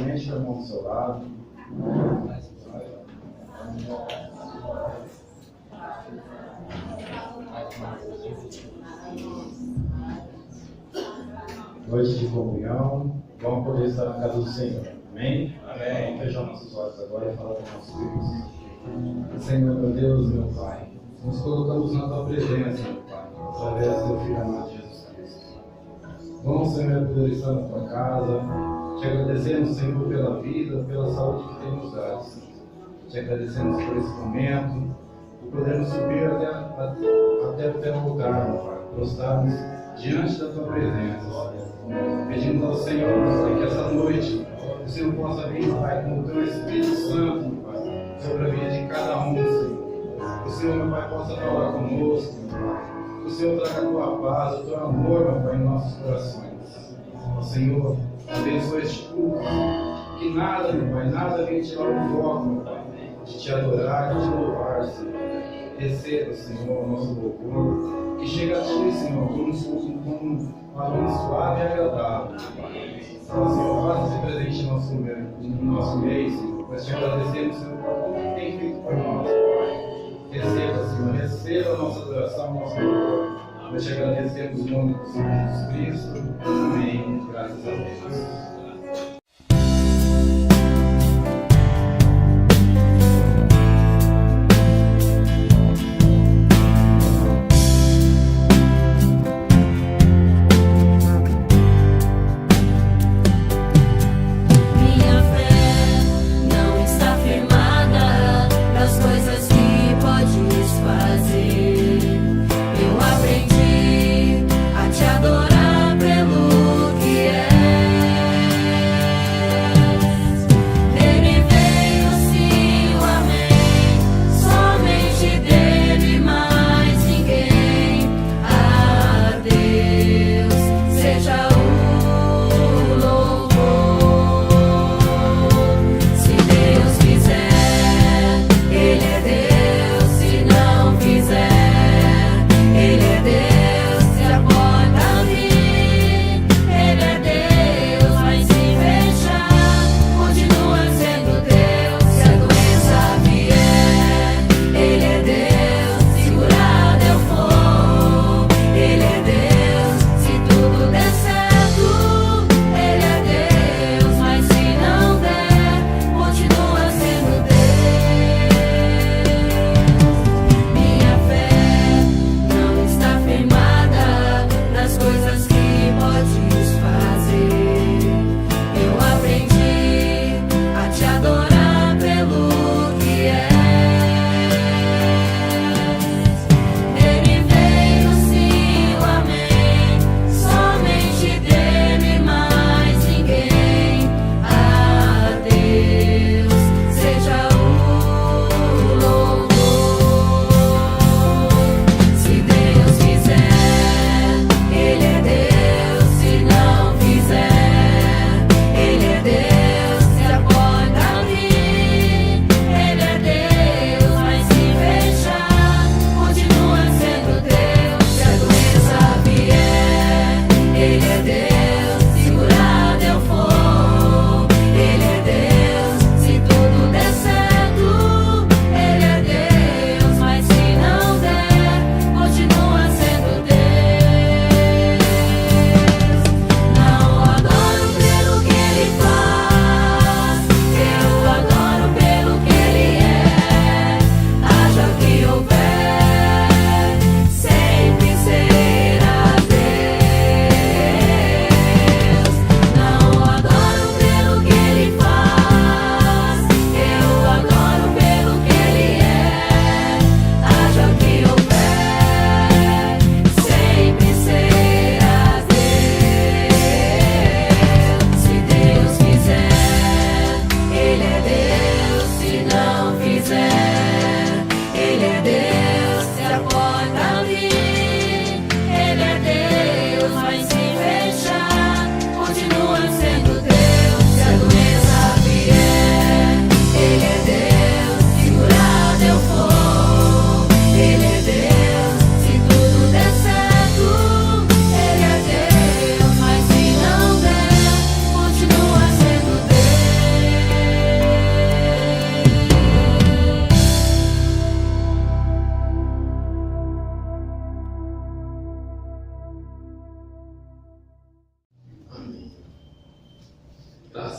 experimente com a mão do seu lado. Noite de comunhão, vamos poder estar na casa do Senhor. Amém? Amém. Vamos fechar nossos olhos agora e falar com o nosso Deus. Senhor, meu Deus, meu Pai, nos colocamos na Tua presença, meu Pai, através do Teu Filho amado Jesus Cristo. Vamos, Senhor, poder estar na Tua casa. Te agradecemos, Senhor, pela vida, pela saúde que tem nos dado, Senhor. Te agradecemos por esse momento, por podermos subir até o Teu lugar, meu Pai, prostarmos diante da Tua presença, Senhor. Pedimos ao Senhor, Pai, que essa noite o Senhor possa vir, Pai, com o Teu Espírito Santo, meu Pai, sobre a vida de cada um, Senhor. Que o Senhor, meu Pai, possa falar conosco, meu Pai. Que o Senhor traga a Tua paz, o Teu amor, meu Pai, em nossos corações. Senhor, abençoa este culto. Que nada, meu Pai, nada venha tirar o foco, meu Pai, de Te adorar, de Te louvar, Senhor. Receba, Senhor, o nosso louvor. Que chega a Ti, Senhor, como um aroma suave e agradável, Pai. Senhor, faça-se presente no nosso meio, Senhor. Nós Te agradecemos, Senhor, por tudo que tem feito por nós, Pai. Receba, Senhor, receba a nossa adoração, o nosso louvor. Nós Te agradecemos em nome do Senhor Jesus Cristo. Amém. Graças a Deus. Aprendi a te adorar pelo que é.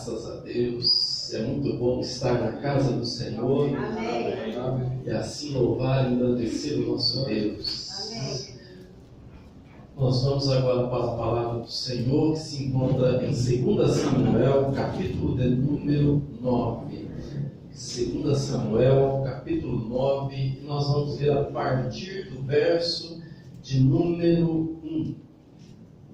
Graças a Deus, é muito bom estar na casa do Senhor. Amém. E assim louvar e engrandecer o nosso Deus. Amém. Nós vamos agora para a palavra do Senhor, que se encontra em 2 Samuel, capítulo de número 9. 2 Samuel, capítulo 9, e nós vamos ler a partir do verso de número 1.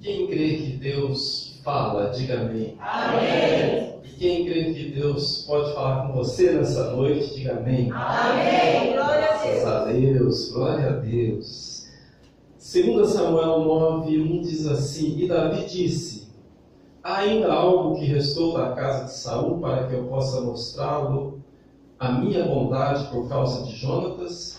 Quem crê que Deus fala, diga amém. Amém. E quem crê que Deus pode falar com você nessa noite, diga amém. Amém. Glória a Deus. Graças a Deus, glória a Deus. 2 Samuel 9:1 diz assim: E Davi disse: há ainda algo que restou da casa de Saul para que eu possa mostrá-lo a minha bondade por causa de Jonatas?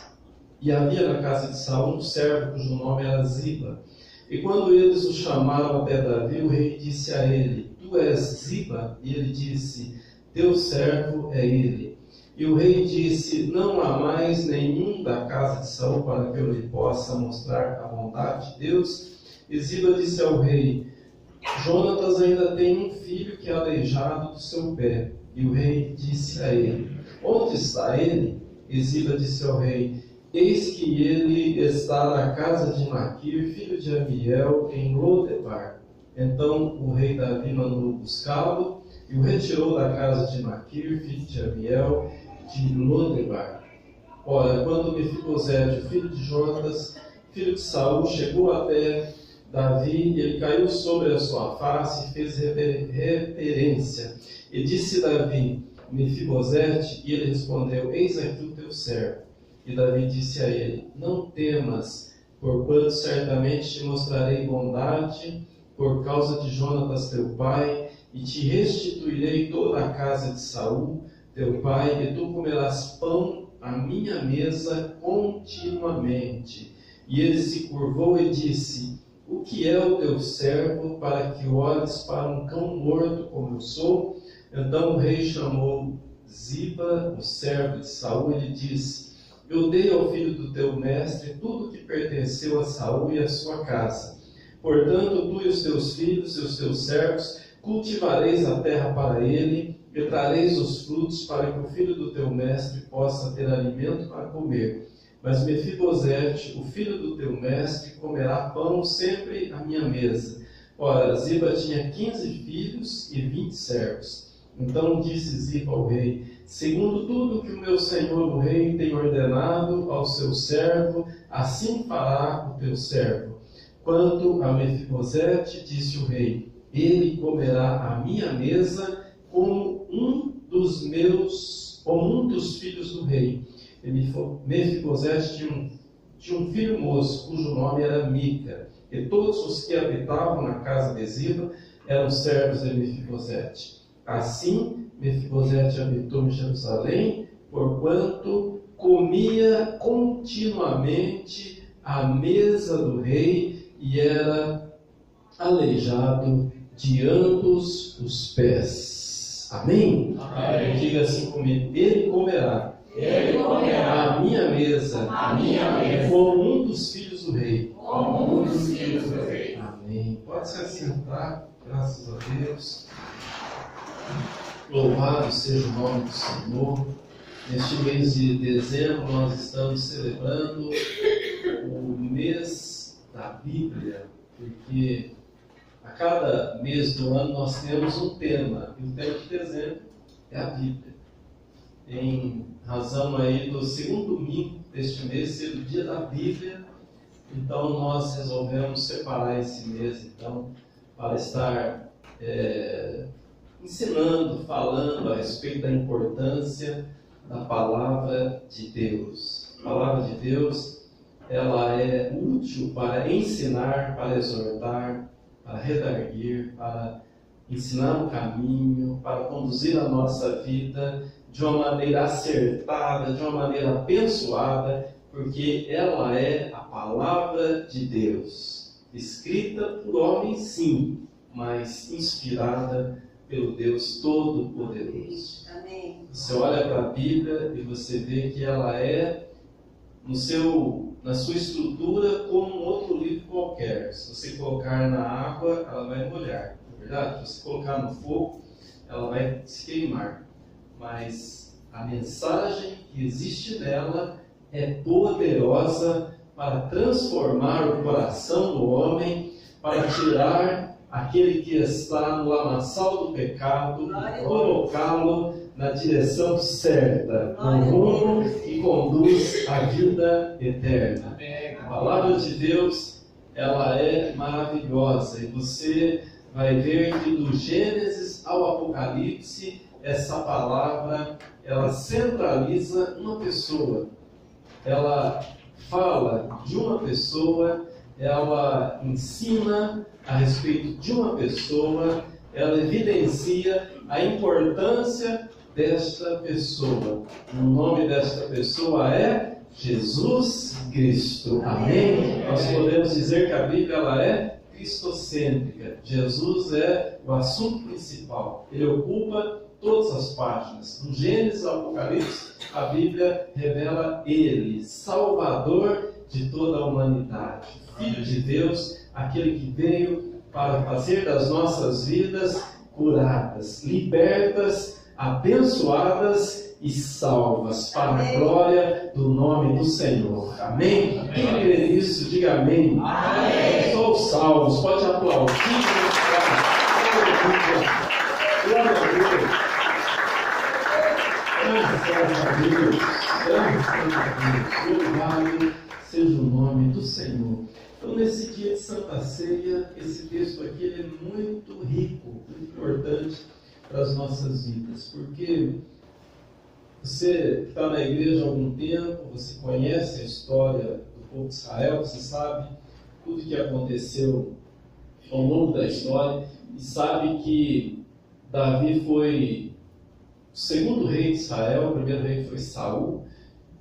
E havia na casa de Saul um servo cujo nome era Ziba. E quando eles o chamaram até Davi, o rei disse a ele: Tu és Ziba? E ele disse: Teu servo é ele. E o rei disse: Não há mais nenhum da casa de Saul para que eu lhe possa mostrar a bondade de Deus? E Ziba disse ao rei: Jonatas ainda tem um filho que é aleijado do seu pé. E o rei disse a ele: Onde está ele? E Ziba disse ao rei: Eis que ele está na casa de Maquir, filho de Amiel, em Lodebar. Então o rei Davi mandou buscá-lo e o retirou da casa de Maquir, filho de Amiel, de Lodebar. Ora, quando Mefibosete, filho de Jonatas, filho de Saul, chegou até Davi, ele caiu sobre a sua face e fez reverência. E disse Davi: Mefibosete, e ele respondeu: Eis aqui o teu servo. E Davi disse a ele: Não temas, porquanto certamente te mostrarei bondade por causa de Jonatas teu pai, e te restituirei toda a casa de Saul teu pai, e tu comerás pão à minha mesa continuamente. E ele se curvou e disse: O que é o teu servo para que olhes para um cão morto como eu sou? Então o rei chamou Ziba, o servo de Saul, e lhe disse: Eu dei ao filho do teu mestre tudo que pertenceu a Saul e a sua casa. Portanto, tu e os teus filhos e os teus servos cultivareis a terra para ele, e trareis os frutos para que o filho do teu mestre possa ter alimento para comer. Mas Mefibosete, o filho do teu mestre, comerá pão sempre à minha mesa. Ora, Ziba tinha 15 filhos e 20 servos. Então disse Ziba ao rei: Segundo tudo que o meu senhor o rei tem ordenado ao seu servo, assim fará o teu servo. Quanto a Mefibosete, disse o rei, ele comerá à minha mesa como um dos filhos do rei. Mefibosete tinha um filho moço, cujo nome era Mica, e todos os que habitavam na casa de Ziba eram servos de Mefibosete. Assim, Mefibosete habitou em Jerusalém, porquanto comia continuamente à mesa do rei e era aleijado de ambos os pés. Amém? Amém. Diga assim comigo: Ele comerá à minha mesa, como um dos filhos do rei. Amém. Pode se assentar, graças a Deus. Louvado seja o nome do Senhor. Neste mês de dezembro nós estamos celebrando o mês da Bíblia, porque a cada mês do ano nós temos um tema, e o tema de dezembro é a Bíblia. Em razão aí do segundo domingo deste mês ser o dia da Bíblia, então nós resolvemos separar esse mês então para estar ensinando, falando a respeito da importância da palavra de Deus. A palavra de Deus, ela é útil para ensinar, para exortar, para redarguir, para ensinar o caminho, para conduzir a nossa vida de uma maneira acertada, de uma maneira abençoada, porque ela é a palavra de Deus, escrita por homens sim, mas inspirada pelo Deus Todo-Poderoso. Amém. Você olha para a Bíblia e você vê que ela é, na sua estrutura, como um outro livro qualquer. Se você colocar na água, ela vai molhar, não é verdade? Se você colocar no fogo, ela vai se queimar. Mas a mensagem que existe nela é poderosa para transformar o coração do homem, para tirar aquele que está no lamaçal do pecado e colocá-lo na direção certa, no rumo que conduz à vida eterna. A palavra de Deus, ela é maravilhosa, e você vai ver que do Gênesis ao Apocalipse, essa palavra, ela centraliza uma pessoa. Ela fala de uma pessoa, ela ensina a respeito de uma pessoa, ela evidencia a importância desta pessoa. O nome desta pessoa é Jesus Cristo. Amém? Nós podemos dizer que a Bíblia ela é cristocêntrica. Jesus é o assunto principal. Ele ocupa todas as páginas. No Gênesis ao Apocalipse, a Bíblia revela Ele, Salvador de toda a humanidade, Filho de Deus, aquele que veio para fazer das nossas vidas curadas, libertas, abençoadas e salvas, para a glória do nome do Senhor. Amém? Quem crê nisso, diga amém. Amém. Só os salvos, pode aplaudir. Glória a Deus. Graças a Deus. Louvado seja o nome do Senhor. Então, nesse dia de Santa Ceia, esse texto aqui ele é muito rico, muito importante para as nossas vidas, porque você que está na igreja há algum tempo, você conhece a história do povo de Israel, você sabe tudo o que aconteceu ao longo da história, e sabe que Davi foi o segundo rei de Israel, o primeiro rei foi Saul,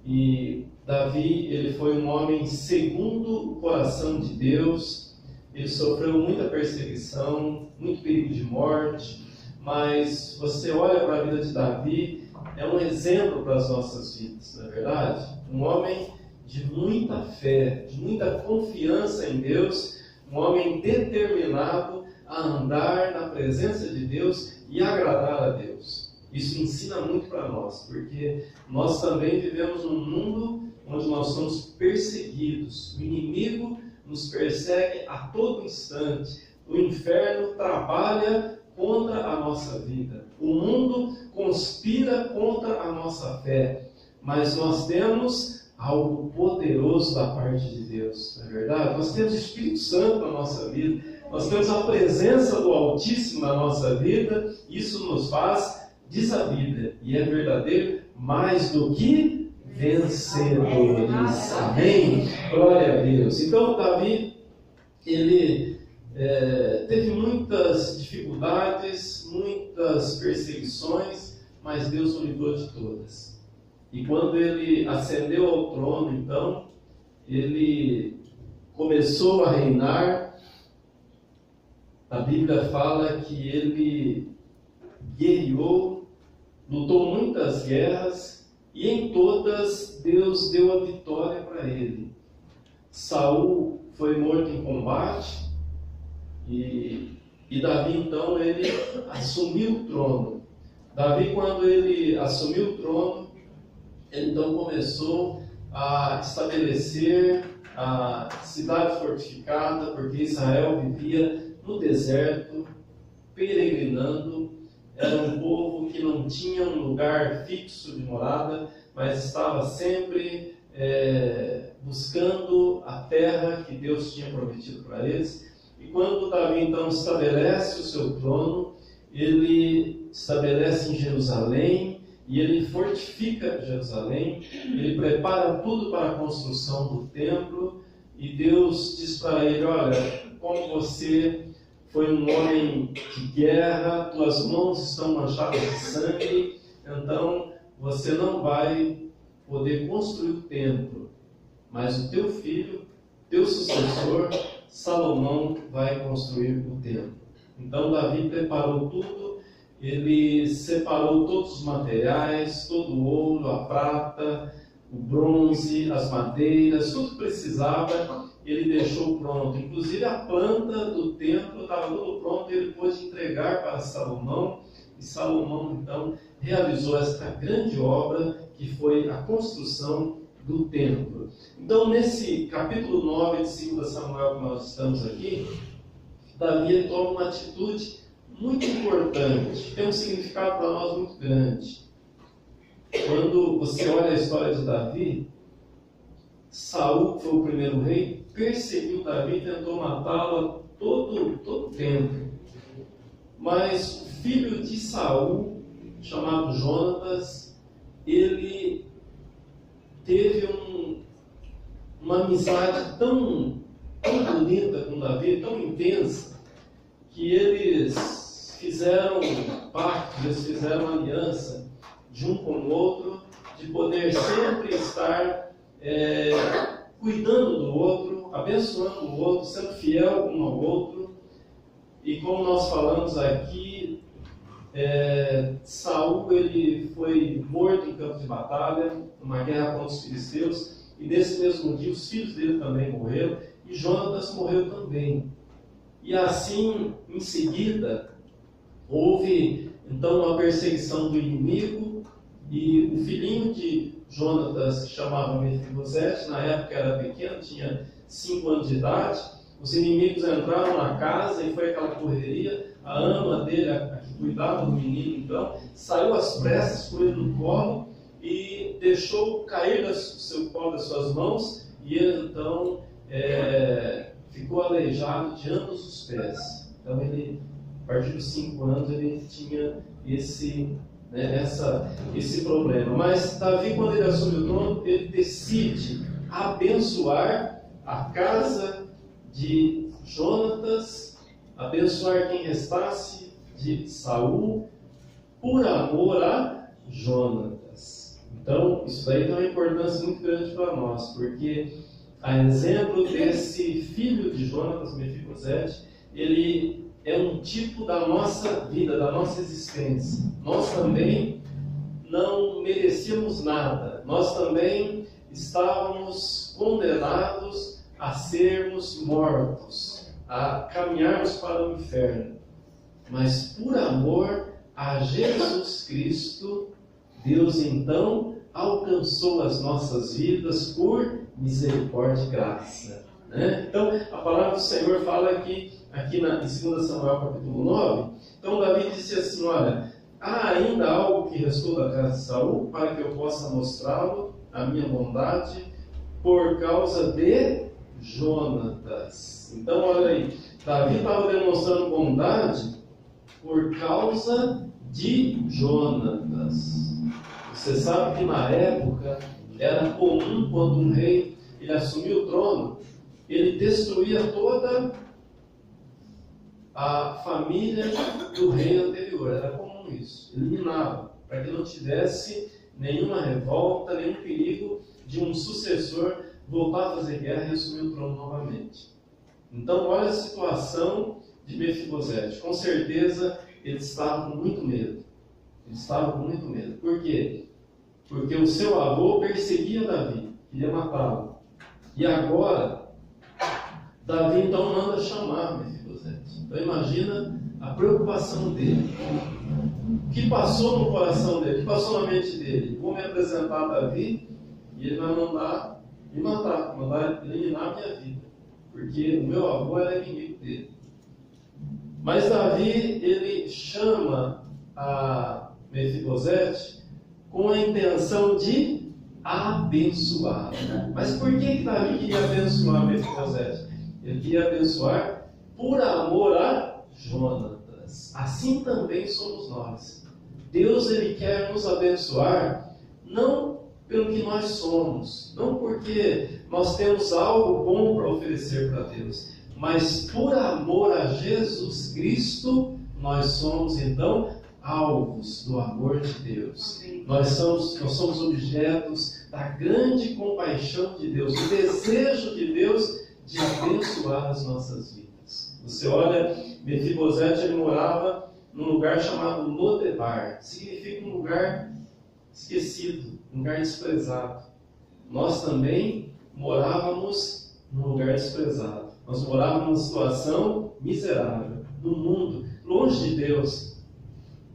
e Davi, ele foi um homem segundo o coração de Deus. Ele sofreu muita perseguição, muito perigo de morte, mas você olha para a vida de Davi, é um exemplo para as nossas vidas, não é verdade? Um homem de muita fé, de muita confiança em Deus, um homem determinado a andar na presença de Deus e agradar a Deus. Isso ensina muito para nós, porque nós também vivemos num mundo onde nós somos perseguidos. O inimigo nos persegue a todo instante. O inferno trabalha contra a nossa vida. O mundo conspira contra a nossa fé. Mas nós temos algo poderoso da parte de Deus, não é verdade? Nós temos o Espírito Santo na nossa vida. Nós temos a presença do Altíssimo na nossa vida. Isso nos faz, diz a Bíblia, e é verdadeiro, mais do que vencedores. Amém? Glória a Deus. Então, Davi, ele teve muitas dificuldades, muitas perseguições, mas Deus o livrou de todas. E quando ele ascendeu ao trono, então, ele começou a reinar. A Bíblia fala que ele guerreou, lutou muitas guerras, e em todas Deus deu a vitória para ele. Saul foi morto em combate, e Davi então ele assumiu o trono. Davi, quando ele assumiu o trono, ele então começou a estabelecer a cidade fortificada, porque Israel vivia no deserto, peregrinando. Era um povo que não tinha um lugar fixo de morada, mas estava sempre buscando a terra que Deus tinha prometido para eles. E quando Davi então estabelece o seu trono, ele estabelece em Jerusalém, e ele fortifica Jerusalém, ele prepara tudo para a construção do templo, e Deus diz para ele: olha, como você foi um homem de guerra, tuas mãos estão manchadas de sangue, então você não vai poder construir o templo, mas o teu filho, teu sucessor, Salomão, vai construir o templo. Então Davi preparou tudo, ele separou todos os materiais, todo o ouro, a prata, o bronze, as madeiras, tudo que precisava, ele deixou pronto. Inclusive a planta do templo estava tudo pronto, ele pôde entregar para Salomão. e Salomão então realizou esta grande obra que foi a construção do templo. Então, nesse capítulo 9 de 2 Samuel que nós estamos aqui, Davi toma uma atitude muito importante, tem um significado para nós muito grande. Quando você olha a história de Davi, Saul, que foi o primeiro rei, perseguiu Davi e tentou matá-lo todo o tempo. Mas o filho de Saul, chamado Jonatas, ele teve uma amizade tão bonita com Davi, tão intensa, que eles fizeram pacto, eles fizeram aliança de um com o outro, de poder sempre estar cuidando do outro, abençoando o outro, sendo fiel um ao outro. E como nós falamos aqui, Saul ele foi morto em campo de batalha, numa guerra contra os filisteus, e nesse mesmo dia os filhos dele também morreram, e Jonatas morreu também. E assim, em seguida, houve então uma perseguição do inimigo, e o filhinho de Jonatas, que chamava Mefibosete, na época era pequeno, tinha 5 anos de idade. Os inimigos entraram na casa e foi aquela correria. A ama dele, a que cuidava do menino, então, saiu às pressas com ele no colo e deixou cair o seu colo das suas mãos, e ele então ficou aleijado de ambos os pés. Então ele, a partir dos 5 anos, ele tinha esse problema. Mas Davi, quando ele assume o trono, ele decide abençoar a casa de Jonatas, abençoar quem restasse de Saul, por amor a Jonatas. Então, isso aí tem uma importância muito grande para nós, porque a exemplo desse filho de Jonatas, Mefibosete, ele é um tipo da nossa vida, da nossa existência. Nós também não merecíamos nada. Nós também estávamos condenados a sermos mortos, a caminharmos para o inferno. Mas por amor a Jesus Cristo, Deus então alcançou as nossas vidas por misericórdia e graça. Então, a palavra do Senhor fala aqui em 2 Samuel capítulo 9, então Davi disse assim: olha, há ainda algo que restou da casa de Saul, para que eu possa mostrá-lo a minha bondade por causa de Jonatas. Então, olha aí, Davi estava demonstrando bondade por causa de Jonatas. Você sabe que na época era comum, quando um rei ele assumia o trono, ele destruía toda a família do rei anterior. Era comum isso. Eliminava, para que não tivesse nenhuma revolta, nenhum perigo de um sucessor voltar a fazer guerra e assumir o trono novamente. Então, olha a situação de Mefibosete. Com certeza, ele estava com muito medo. Ele estava com muito medo. Por quê? Porque o seu avô perseguia Davi, queria matá-lo. E agora, Davi então manda chamar Mefibosete. Então imagina a preocupação dele. O que passou no coração dele? O que passou na mente dele? Vou me apresentar a Davi e ele vai mandar me matar, mandar eliminar a minha vida. Porque o meu avô era inimigo dele. Mas Davi, ele chama a Mefibosete com a intenção de abençoar. Mas por que Davi queria abençoar Mefibosete? Ele queria abençoar por amor a Jonatas. Assim também somos nós. Deus, ele quer nos abençoar não pelo que nós somos, não porque nós temos algo bom para oferecer para Deus, mas por amor a Jesus Cristo, nós somos então alvos do amor de Deus. Nós somos objetos da grande compaixão de Deus, do desejo de Deus de abençoar as nossas vidas. Você olha, Mefibosete, ele morava num lugar chamado Lodebar. Significa um lugar esquecido, um lugar desprezado. Nós também morávamos num lugar desprezado. Nós morávamos numa situação miserável, no mundo, longe de Deus.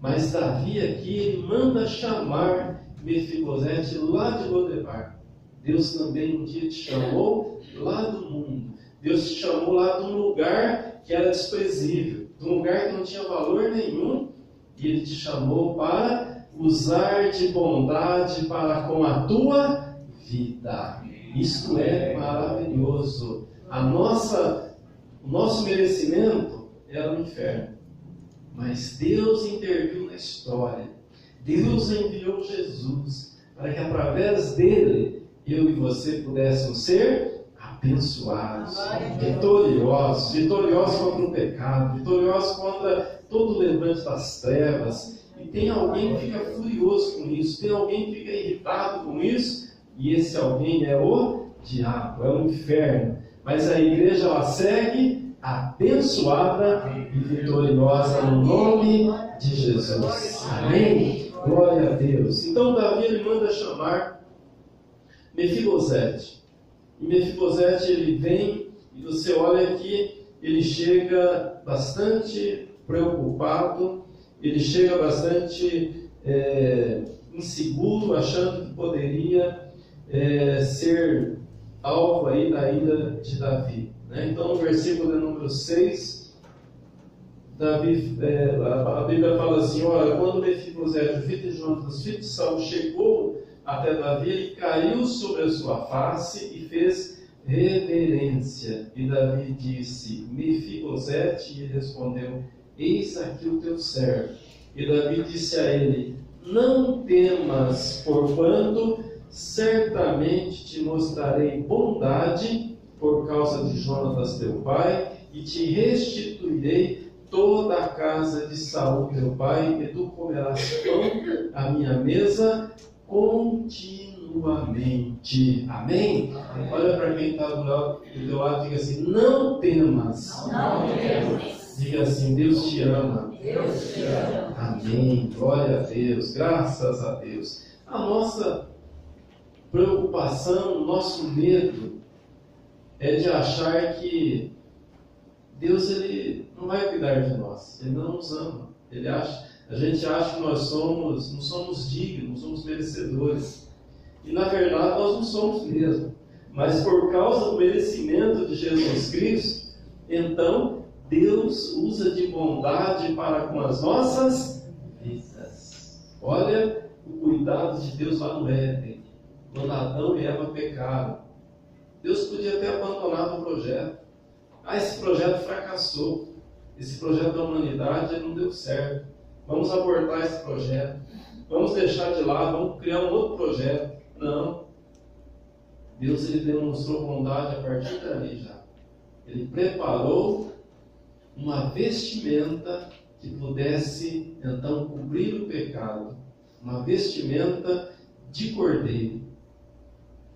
Mas Davi aqui, ele manda chamar Mefibosete lá de Lodebar. Deus também um dia te chamou lá do mundo. Deus te chamou lá de um lugar que era desprezível, de um lugar que não tinha valor nenhum, e Ele te chamou para usar de bondade para com a tua vida. Isto é maravilhoso. O nosso merecimento era o inferno. Mas Deus interviu na história. Deus enviou Jesus para que através dele eu e você pudéssemos ser abençoados, vitoriosos contra o pecado, vitoriosos contra todo o levante das trevas. E tem alguém que fica furioso com isso, tem alguém que fica irritado com isso, e esse alguém é o diabo, é o inferno. Mas a igreja, ela segue abençoada e vitoriosa no nome de Jesus. Amém? Glória a Deus. Então Davi, ele manda chamar Mefibosete. E Mefibosete, ele vem, e você olha que ele chega bastante preocupado, ele chega bastante inseguro, achando que poderia ser alvo aí da ira de Davi. Né? Então, no versículo de número 6, Davi, a Bíblia fala assim: olha, quando Mefibosete, o filho de Jonatas, filho de Saul, chegou até Davi, ele caiu sobre a sua face e fez reverência. E Davi disse: Mefibosete, e ele respondeu: eis aqui o teu servo. E Davi disse a ele: não temas, porquanto certamente te mostrarei bondade por causa de Jonatas teu pai, e te restituirei toda a casa de Saul teu pai, e tu comerás pão à minha mesa continuamente. Amém? Olha para quem está do teu lado e diga assim: não temas. Não temas. Diga assim: Deus te ama. Deus te ama. Amém. Glória a Deus. Graças a Deus. A nossa preocupação, o nosso medo é de achar que Deus, ele não vai cuidar de nós. Ele não nos ama. A gente acha que nós não somos dignos, não somos merecedores. E na verdade nós não somos mesmo. Mas por causa do merecimento de Jesus Cristo, então Deus usa de bondade para com as nossas vidas. Olha o cuidado de Deus lá no Éden, quando Adão e Eva pecaram. Deus podia ter abandonado o projeto. Esse projeto fracassou. Esse projeto da humanidade não deu certo. Vamos abortar esse projeto. Vamos deixar de lado, vamos criar um outro projeto. Não. Deus, ele demonstrou bondade a partir dali já. Ele preparou uma vestimenta que pudesse então cobrir o pecado. Uma vestimenta de cordeiro,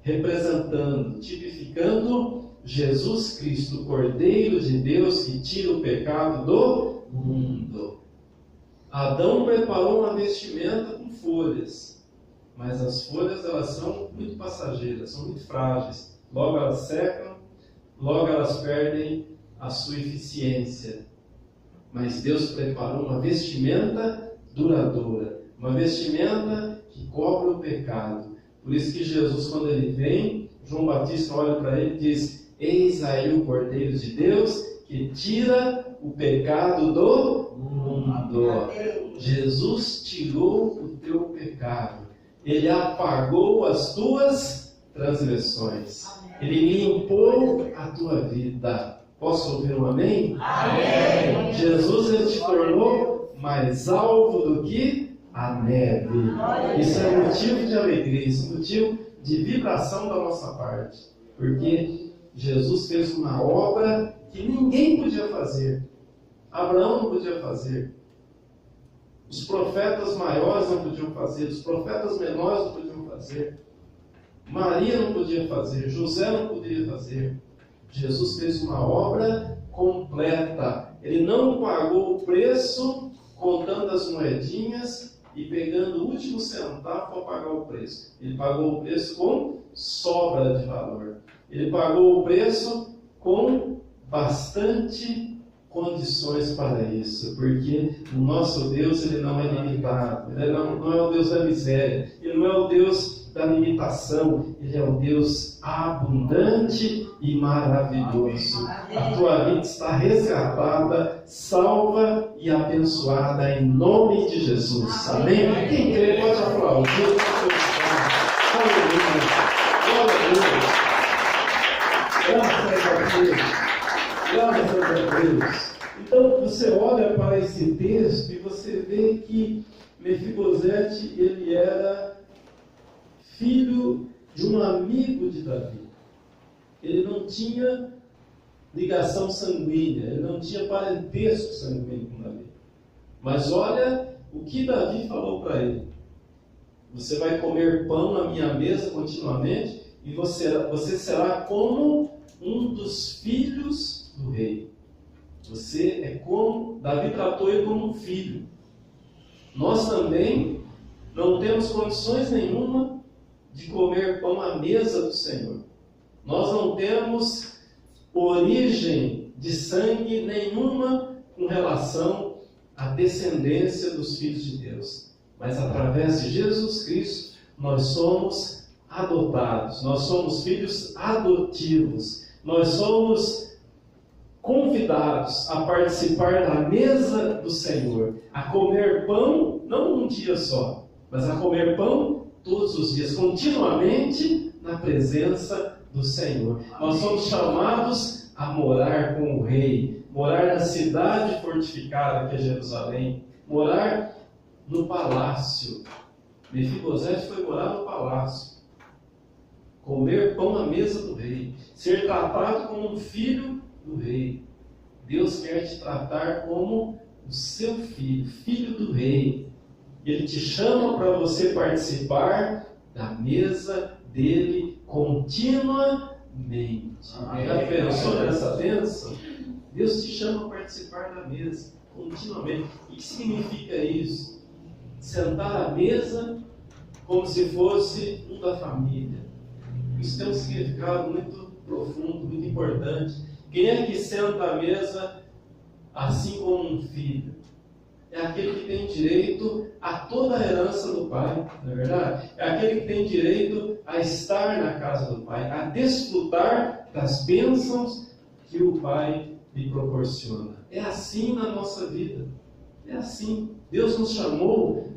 representando, tipificando Jesus Cristo, o Cordeiro de Deus que tira o pecado do mundo. Adão preparou uma vestimenta com folhas, mas as folhas, elas são muito passageiras, são muito frágeis. Logo elas secam, logo elas perdem a sua eficiência. Mas Deus preparou uma vestimenta duradoura, uma vestimenta que cobre o pecado. Por isso que Jesus, quando ele vem, João Batista olha para ele e diz: eis aí o Cordeiro de Deus que tira o pecado do mundo. Jesus tirou o teu pecado. Ele apagou as tuas transgressões. Ele limpou a tua vida. Posso ouvir um amém? Amém. Jesus, ele te tornou mais alvo do que a neve. Isso é motivo de alegria, isso é motivo de vibração da nossa parte. Porque Jesus fez uma obra que ninguém podia fazer. Abraão não podia fazer. Os profetas maiores não podiam fazer. Os profetas menores não podiam fazer. Maria não podia fazer. José não podia fazer. Jesus fez uma obra completa. Ele não pagou o preço contando as moedinhas e pegando o último centavo para pagar o preço. Ele pagou o preço com sobra de valor. Ele pagou o preço com bastante condições para isso, porque o nosso Deus, ele não é limitado, ele não é o Deus da miséria, ele não é o Deus da limitação, ele é o Deus abundante e maravilhoso. A tua vida está resgatada, salva e abençoada em nome de Jesus. Amém? Quem crê pode aplaudir. Aleluia. Glória a Deus. Graças a Deus. Então você olha para esse texto e você vê que Mefibosete, ele era filho de um amigo de Davi. Ele não tinha ligação sanguínea, ele não tinha parentesco sanguíneo com Davi. Mas olha o que Davi falou para ele: você vai comer pão na minha mesa continuamente e você será como um dos filhos do rei. Você é como, Davi tratou ele como um filho. Nós também não temos condições nenhuma de comer pão à mesa do Senhor. Nós não temos origem de sangue nenhuma com relação à descendência dos filhos de Deus. Mas através de Jesus Cristo, nós somos adotados, nós somos filhos adotivos, nós somos convidados a participar da mesa do Senhor, a comer pão, não um dia só, mas a comer pão todos os dias, continuamente na presença do Senhor. Nós somos chamados a morar com o Rei, morar na cidade fortificada que é Jerusalém, morar no palácio. Mefibosete foi morar no palácio, comer pão à mesa do rei, ser tratado como um filho do rei. Deus quer te tratar como o seu filho, filho do rei. Ele te chama para você participar da mesa dele continuamente. Já pensou nessa bênção? Deus te chama a participar da mesa continuamente. O que significa isso? Sentar à mesa como se fosse um da família. Isso tem um significado muito profundo, muito importante. Quem é que senta à mesa assim como um filho? É aquele que tem direito a toda a herança do pai, não é verdade? É aquele que tem direito a estar na casa do pai, a desfrutar das bênçãos que o pai lhe proporciona. É assim na nossa vida. É assim. Deus nos chamou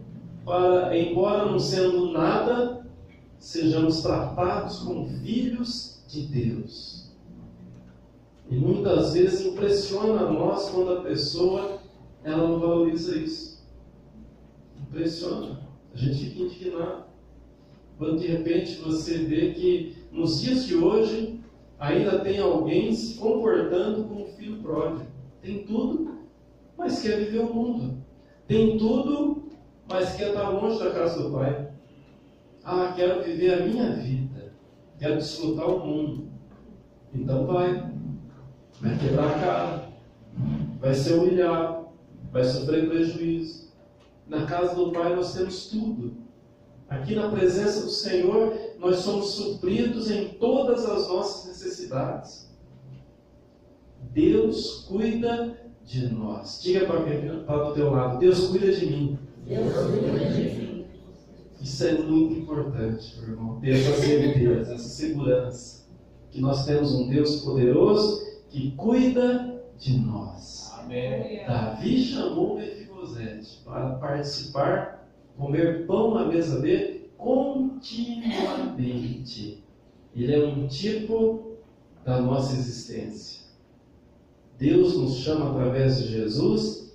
para, embora não sendo nada, sejamos tratados como filhos de Deus. E muitas vezes impressiona a nós quando a pessoa ela não valoriza isso. Impressiona. A gente fica indignado. Quando de repente você vê que nos dias de hoje ainda tem alguém se comportando como filho pródigo. Tem tudo, mas quer viver o mundo. Tem tudo, mas quer estar longe da casa do pai. Ah, quero viver a minha vida. Quero desfrutar o mundo. Então vai quebrar a cara. Vai ser humilhado. Vai sofrer prejuízo. Na casa do pai nós temos tudo. Aqui na presença do Senhor nós somos supridos em todas as nossas necessidades. Deus cuida de nós. Diga para quem está do teu lado: Deus cuida de mim. Deus cuida de mim. Isso é muito importante, meu irmão. Ter essa certeza, essa segurança. Que nós temos um Deus poderoso que cuida de nós. Amém. Davi chamou Mefibosete para participar, comer pão na mesa dele continuamente. Ele é um tipo da nossa existência. Deus nos chama através de Jesus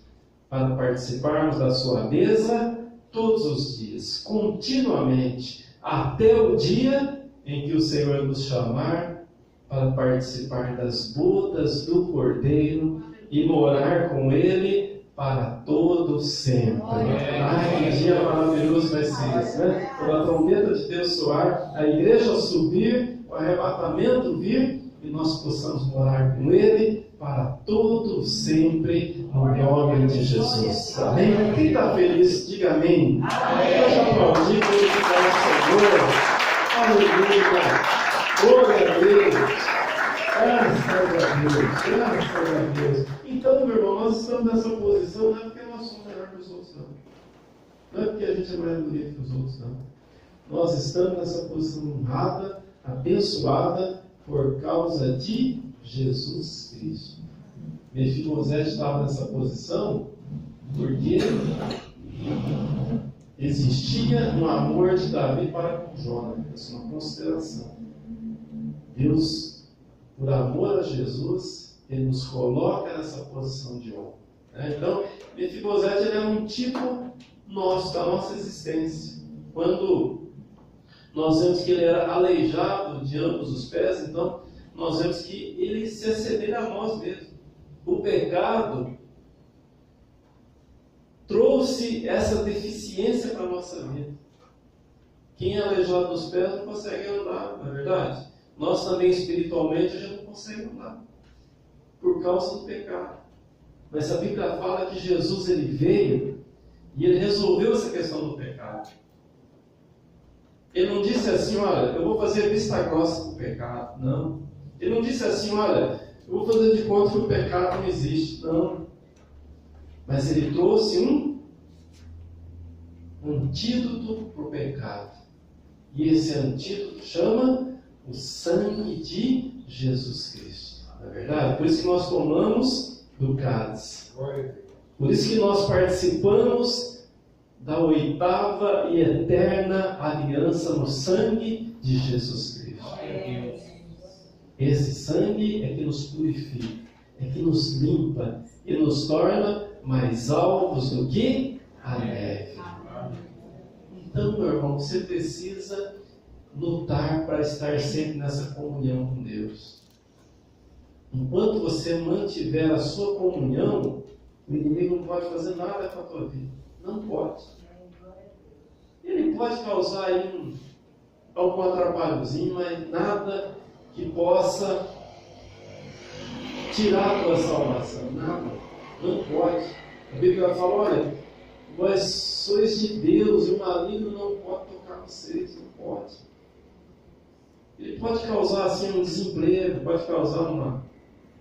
para participarmos da sua mesa todos os dias, continuamente, até o dia em que o Senhor nos chamar para participar das bodas do Cordeiro e morar com Ele para todo sempre. Ai, que dia maravilhoso vai ser esse, né? Quando a trombeta de Deus soar, a igreja subir, o arrebatamento vir e nós possamos morar com Ele para todo sempre, no nome de Jesus. Amém? Quem está feliz, diga amém. Deixa aplaudir, glorificar o Senhor. Aleluia. Glória a Deus. Graças a Deus. Graças a Deus. Então, meu irmão, nós estamos nessa posição não é porque nós somos melhor que os outros, não. Não é porque a gente é mais bonito que os outros, não. Nós estamos nessa posição honrada, abençoada, por causa de Jesus Cristo. Mefibosete estava nessa posição porque existia um amor de Davi para com Jonatas, uma consideração. Deus, por amor a Jesus, Ele nos coloca nessa posição de honra. Então, Mefibosete ele é um tipo nosso, da nossa existência. Quando nós vemos que ele era aleijado de ambos os pés, então nós vemos que ele se assemelha a nós mesmos. O pecado trouxe essa deficiência para a nossa vida. Quem é aleijado dos pés não consegue andar, não é verdade? Nós também espiritualmente a gente não consegue andar por causa do pecado. Mas a Bíblia fala que Jesus ele veio e ele resolveu essa questão do pecado. Ele não disse assim, olha, eu vou fazer vista grossa com o pecado. Não. Ele não disse assim, olha, eu vou fazer de conta que o pecado não existe. Não. Mas ele trouxe um antídoto para o pecado. E esse antídoto chama o sangue de Jesus Cristo. Não é verdade? Por isso que nós tomamos do cálice. Por isso que nós participamos da 8ª e eterna aliança no sangue de Jesus Cristo. Esse sangue é que nos purifica, é que nos limpa e nos torna mais alvos do que a neve. Então, meu irmão, você precisa lutar para estar sempre nessa comunhão com Deus. Enquanto você mantiver a sua comunhão, o inimigo não pode fazer nada com a tua vida. Não pode. Ele pode causar aí algum atrapalhozinho, mas nada que possa tirar a tua salvação. Nada. Não pode. A Bíblia fala, olha, vós sois de Deus e o maligno não pode tocar vocês. Não pode. Ele pode causar assim um desemprego, pode causar uma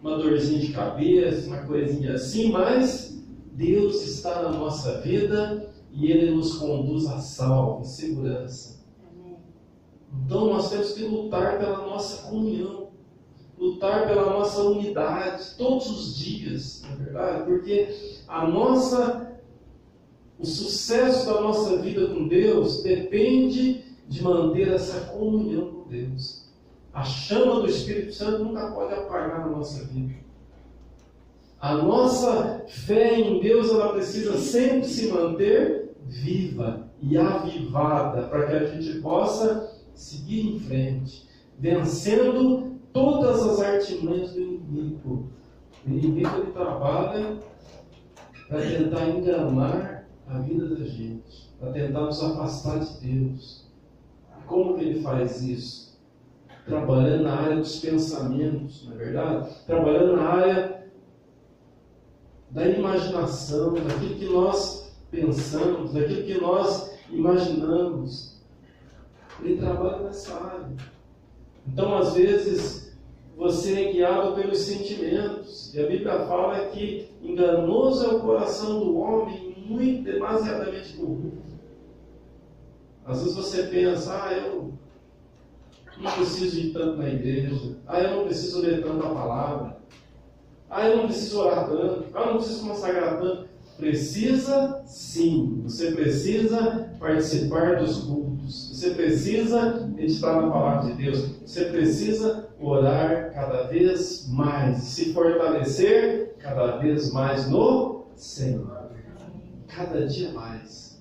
dorzinha de cabeça, uma coisinha assim, mas Deus está na nossa vida e Ele nos conduz a salvo, em segurança. Então nós temos que lutar pela nossa comunhão, lutar pela nossa unidade, todos os dias, na verdade, porque o sucesso da nossa vida com Deus depende de manter essa comunhão com Deus. A chama do Espírito Santo nunca pode apagar na nossa vida. A nossa fé em Deus ela precisa sempre se manter viva e avivada para que a gente possa seguir em frente, vencendo todas as artimanhas do inimigo. O inimigo ele trabalha para tentar enganar a vida da gente, para tentar nos afastar de Deus. E como que ele faz isso? Trabalhando na área dos pensamentos, não é verdade? Trabalhando na área da imaginação, daquilo que nós pensamos, daquilo que nós imaginamos. Ele trabalha nessa área. Então, às vezes, você é guiado pelos sentimentos. E a Bíblia fala que enganoso é o coração do homem, muito demasiadamente corrupto. Às vezes você pensa, eu não preciso ir tanto na igreja. Eu não preciso ler tanto a palavra. Eu não preciso orar tanto. Eu não preciso consagrar tanto. Precisa sim. Você precisa participar dos cultos. Você precisa meditar na palavra de Deus. Você precisa orar cada vez mais. Se fortalecer cada vez mais no Senhor. Cada dia mais.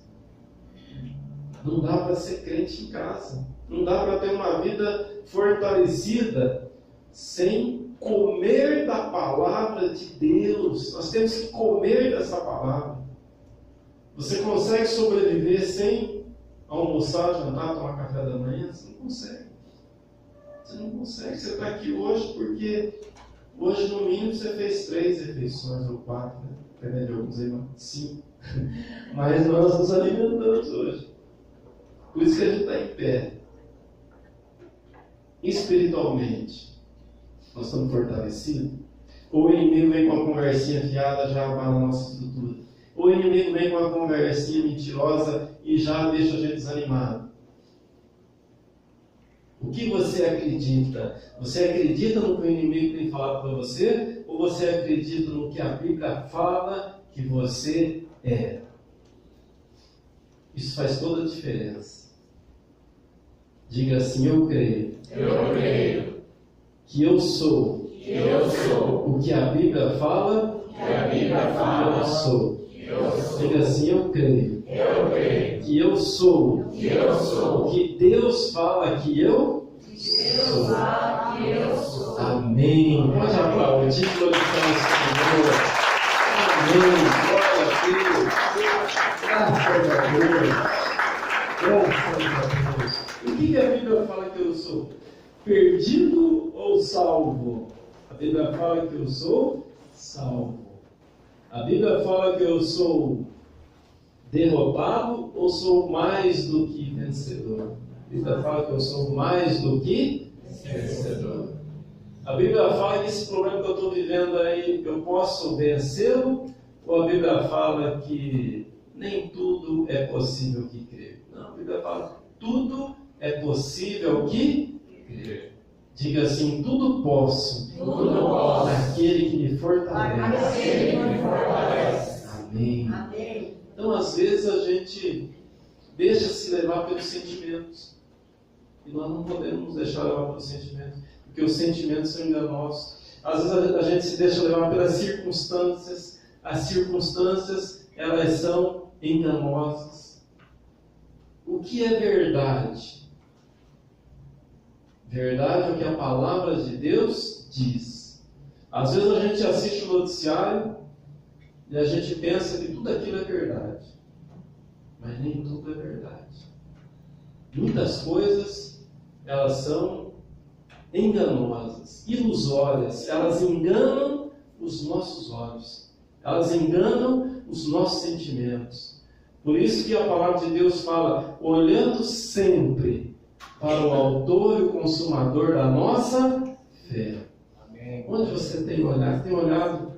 Não dá para ser crente em casa. Não dá para ter uma vida fortalecida sem comer da palavra de Deus. Nós temos que comer dessa palavra. Você consegue sobreviver sem almoçar, jantar, tomar café da manhã? Você não consegue. Você não consegue. Você está aqui hoje porque hoje no mínimo você fez 3 refeições ou 4, né? Dependendo de alguns aí, 5. Mas nós nos alimentamos hoje. Por isso que a gente está em pé. Espiritualmente, nós estamos fortalecidos. Ou o inimigo vem com uma conversinha fiada, já abala a nossa estrutura. Ou o inimigo vem com uma conversinha mentirosa e já deixa a gente desanimado. O que você acredita? Você acredita no que o inimigo tem falado para você? Ou você acredita no que a Bíblia fala que você é? Isso faz toda a diferença. Diga assim: eu creio. Eu creio. Que eu sou. Que eu sou. O que a Bíblia fala. Que a Bíblia fala. Que eu sou. Que eu sou. Diga assim: eu creio. Eu creio. Que eu sou. Que eu sou. O que Deus fala que eu sou. Que eu sou. Amém. Pode aplaudir, glorificar o Senhor. Amém. Glória a Deus. Graças a Deus. Graças a Deus. O que a Bíblia fala que eu sou? Perdido ou salvo? A Bíblia fala que eu sou salvo. A Bíblia fala que eu sou derrotado ou sou mais do que vencedor? A Bíblia fala que eu sou mais do que vencedor. A Bíblia fala que esse problema que eu estou vivendo aí, eu posso vencê-lo? Ou a Bíblia fala que nem tudo é possível que crer? Não, a Bíblia fala que tudo é possível que crer. Diga assim: tudo posso. Tudo posso. Naquele que me fortalece. Aquele que me fortalece. Amém. Amém. Então, às vezes, a gente deixa se levar pelos sentimentos. E nós não podemos nos deixar levar pelos sentimentos, porque os sentimentos são enganosos. Às vezes, a gente se deixa levar pelas circunstâncias. As circunstâncias, elas são enganosas. O que é verdade? Verdade é o que a palavra de Deus diz. Às vezes a gente assiste o noticiário e a gente pensa que tudo aquilo é verdade. Mas nem tudo é verdade. Muitas coisas, elas são enganosas, ilusórias. Elas enganam os nossos olhos. Elas enganam os nossos sentimentos. Por isso que a palavra de Deus fala: olhando sempre para o autor e o consumador da nossa fé. Amém. Onde você tem olhado? Tem olhado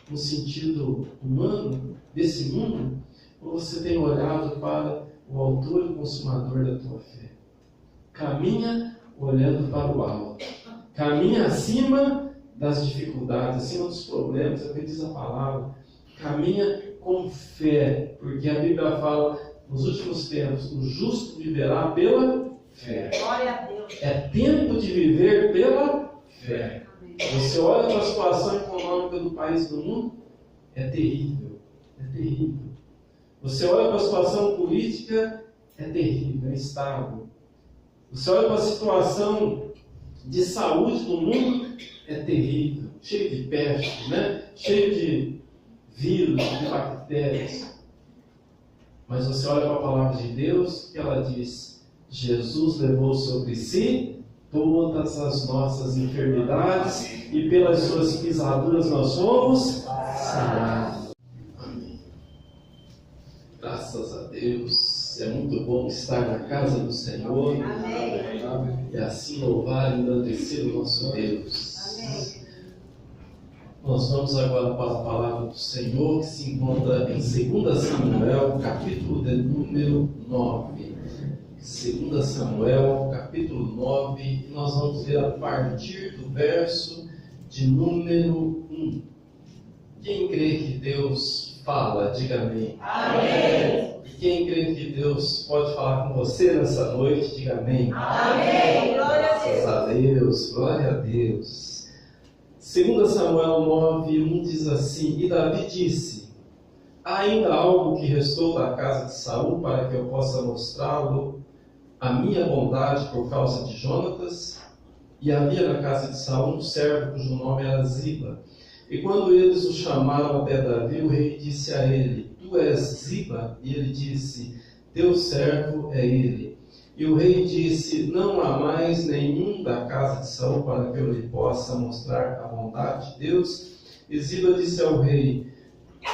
no sentido humano desse mundo? Ou você tem olhado para o autor e o consumador da tua fé? Caminha olhando para o alto. Caminha acima das dificuldades, acima dos problemas, é o que diz a palavra. Caminha com fé, porque a Bíblia fala, nos últimos tempos, o justo viverá pela fé. Glória a Deus. É tempo de viver pela fé. Você olha para a situação econômica do país e do mundo, é terrível. É terrível. Você olha para a situação política, é terrível, é instável. Você olha para a situação de saúde do mundo, é terrível. Cheio de peste, né? Cheio de vírus, de bactérias. Mas você olha para a palavra de Deus e ela diz: Jesus levou sobre si todas as nossas enfermidades e pelas suas pisaduras nós fomos sarados. Amém. Graças a Deus. É muito bom estar na casa do Senhor. Amém. E assim louvar e engrandecer o nosso Deus. Amém. Nós vamos agora para a palavra do Senhor, que se encontra em 2 Samuel, capítulo de número 9. 2 Samuel, capítulo 9, e nós vamos ler a partir do verso de número 1. Quem crê que Deus fala, diga amém. Amém. E quem crê que Deus pode falar com você nessa noite, diga amém. Amém. Glória a Deus. Graças a Deus, glória a Deus. 2 Samuel 9:1 diz assim: E Davi disse: há ainda algo que restou da casa de Saul para que eu possa mostrá-lo a minha bondade por causa de Jonatas? E havia na casa de Saul um servo cujo nome era Ziba. E quando eles o chamaram até Davi, o rei disse a ele: Tu és Ziba? E ele disse: Teu servo é ele. E o rei disse: Não há mais nenhum da casa de Saul para que eu lhe possa mostrar a bondade de Deus? E Ziba disse ao rei: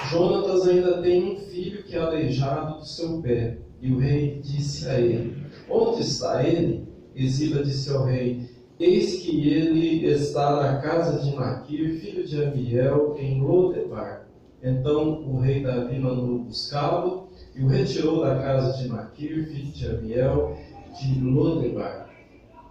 Jonatas ainda tem um filho que é aleijado do seu pé. E o rei disse a ele: Onde está ele? E Ziba disse ao rei: eis que ele está na casa de Maquir, filho de Amiel, em Lodebar. Então o rei Davi mandou buscá-lo e o retirou da casa de Maquir, filho de Amiel, de Lodebar.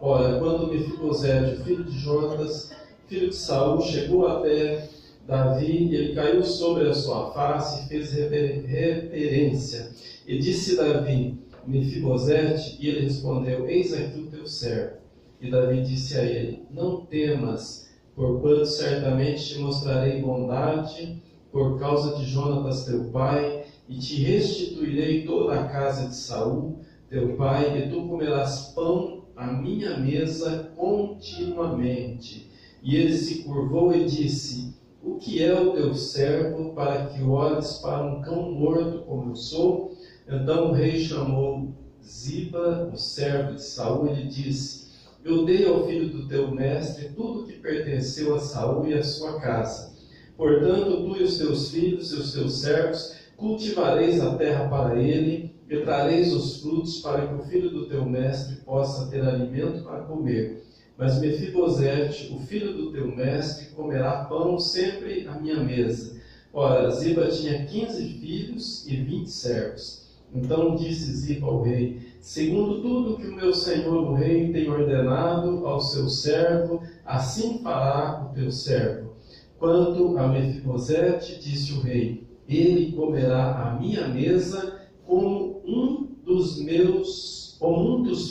Ora, quando Mefibosete, filho de Jonatas, filho de Saul, chegou até Davi, ele caiu sobre a sua face e fez reverência. E disse Davi: Mefibosete, e ele respondeu: eis aqui o teu servo. E Davi disse a ele: não temas, porquanto certamente te mostrarei bondade por causa de Jonatas teu pai, e te restituirei toda a casa de Saul teu pai, e tu comerás pão à minha mesa continuamente. E ele se curvou e disse: o que é o teu servo para que olhes para um cão morto como eu sou? Então o rei chamou Ziba, o servo de Saul, e lhe disse: eu dei ao filho do teu mestre tudo que pertenceu a Saul e a sua casa. Portanto, tu e os teus filhos e os teus servos cultivareis a terra para ele, e trareis os frutos para que o filho do teu mestre possa ter alimento para comer. Mas Mefibosete, o filho do teu mestre, comerá pão sempre à minha mesa. Ora, Ziba tinha 15 filhos e 20 servos. Então disse Ziba ao rei: segundo tudo que o meu senhor o rei tem ordenado ao seu servo, assim fará o teu servo. Quanto a Mefibosete, disse o rei, ele comerá à minha mesa como um dos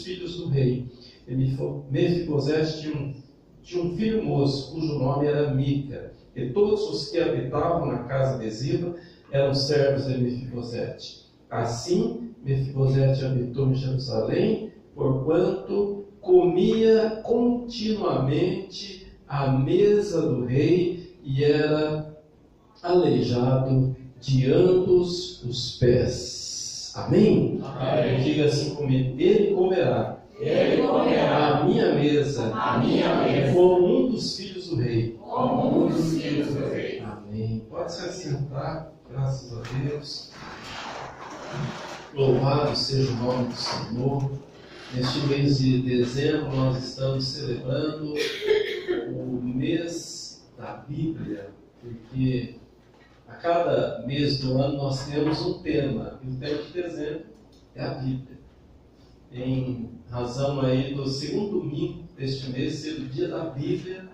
filhos do rei. Mefibosete tinha um filho moço, cujo nome era Mica, e todos os que habitavam na casa de Ziba eram servos de Mefibosete. Assim, Mefibosete habitou em Jerusalém, porquanto comia continuamente à mesa do rei e era aleijado de ambos os pés. Amém? Amém. Diga assim comigo: ele comerá à minha mesa, como um dos filhos do rei. Amém. Pode se assentar, graças a Deus. Louvado seja o nome do Senhor. Neste mês de dezembro nós estamos celebrando o mês da Bíblia, porque a cada mês do ano nós temos um tema, e o tema de dezembro é a Bíblia. Em razão aí do segundo domingo deste mês ser o dia da Bíblia,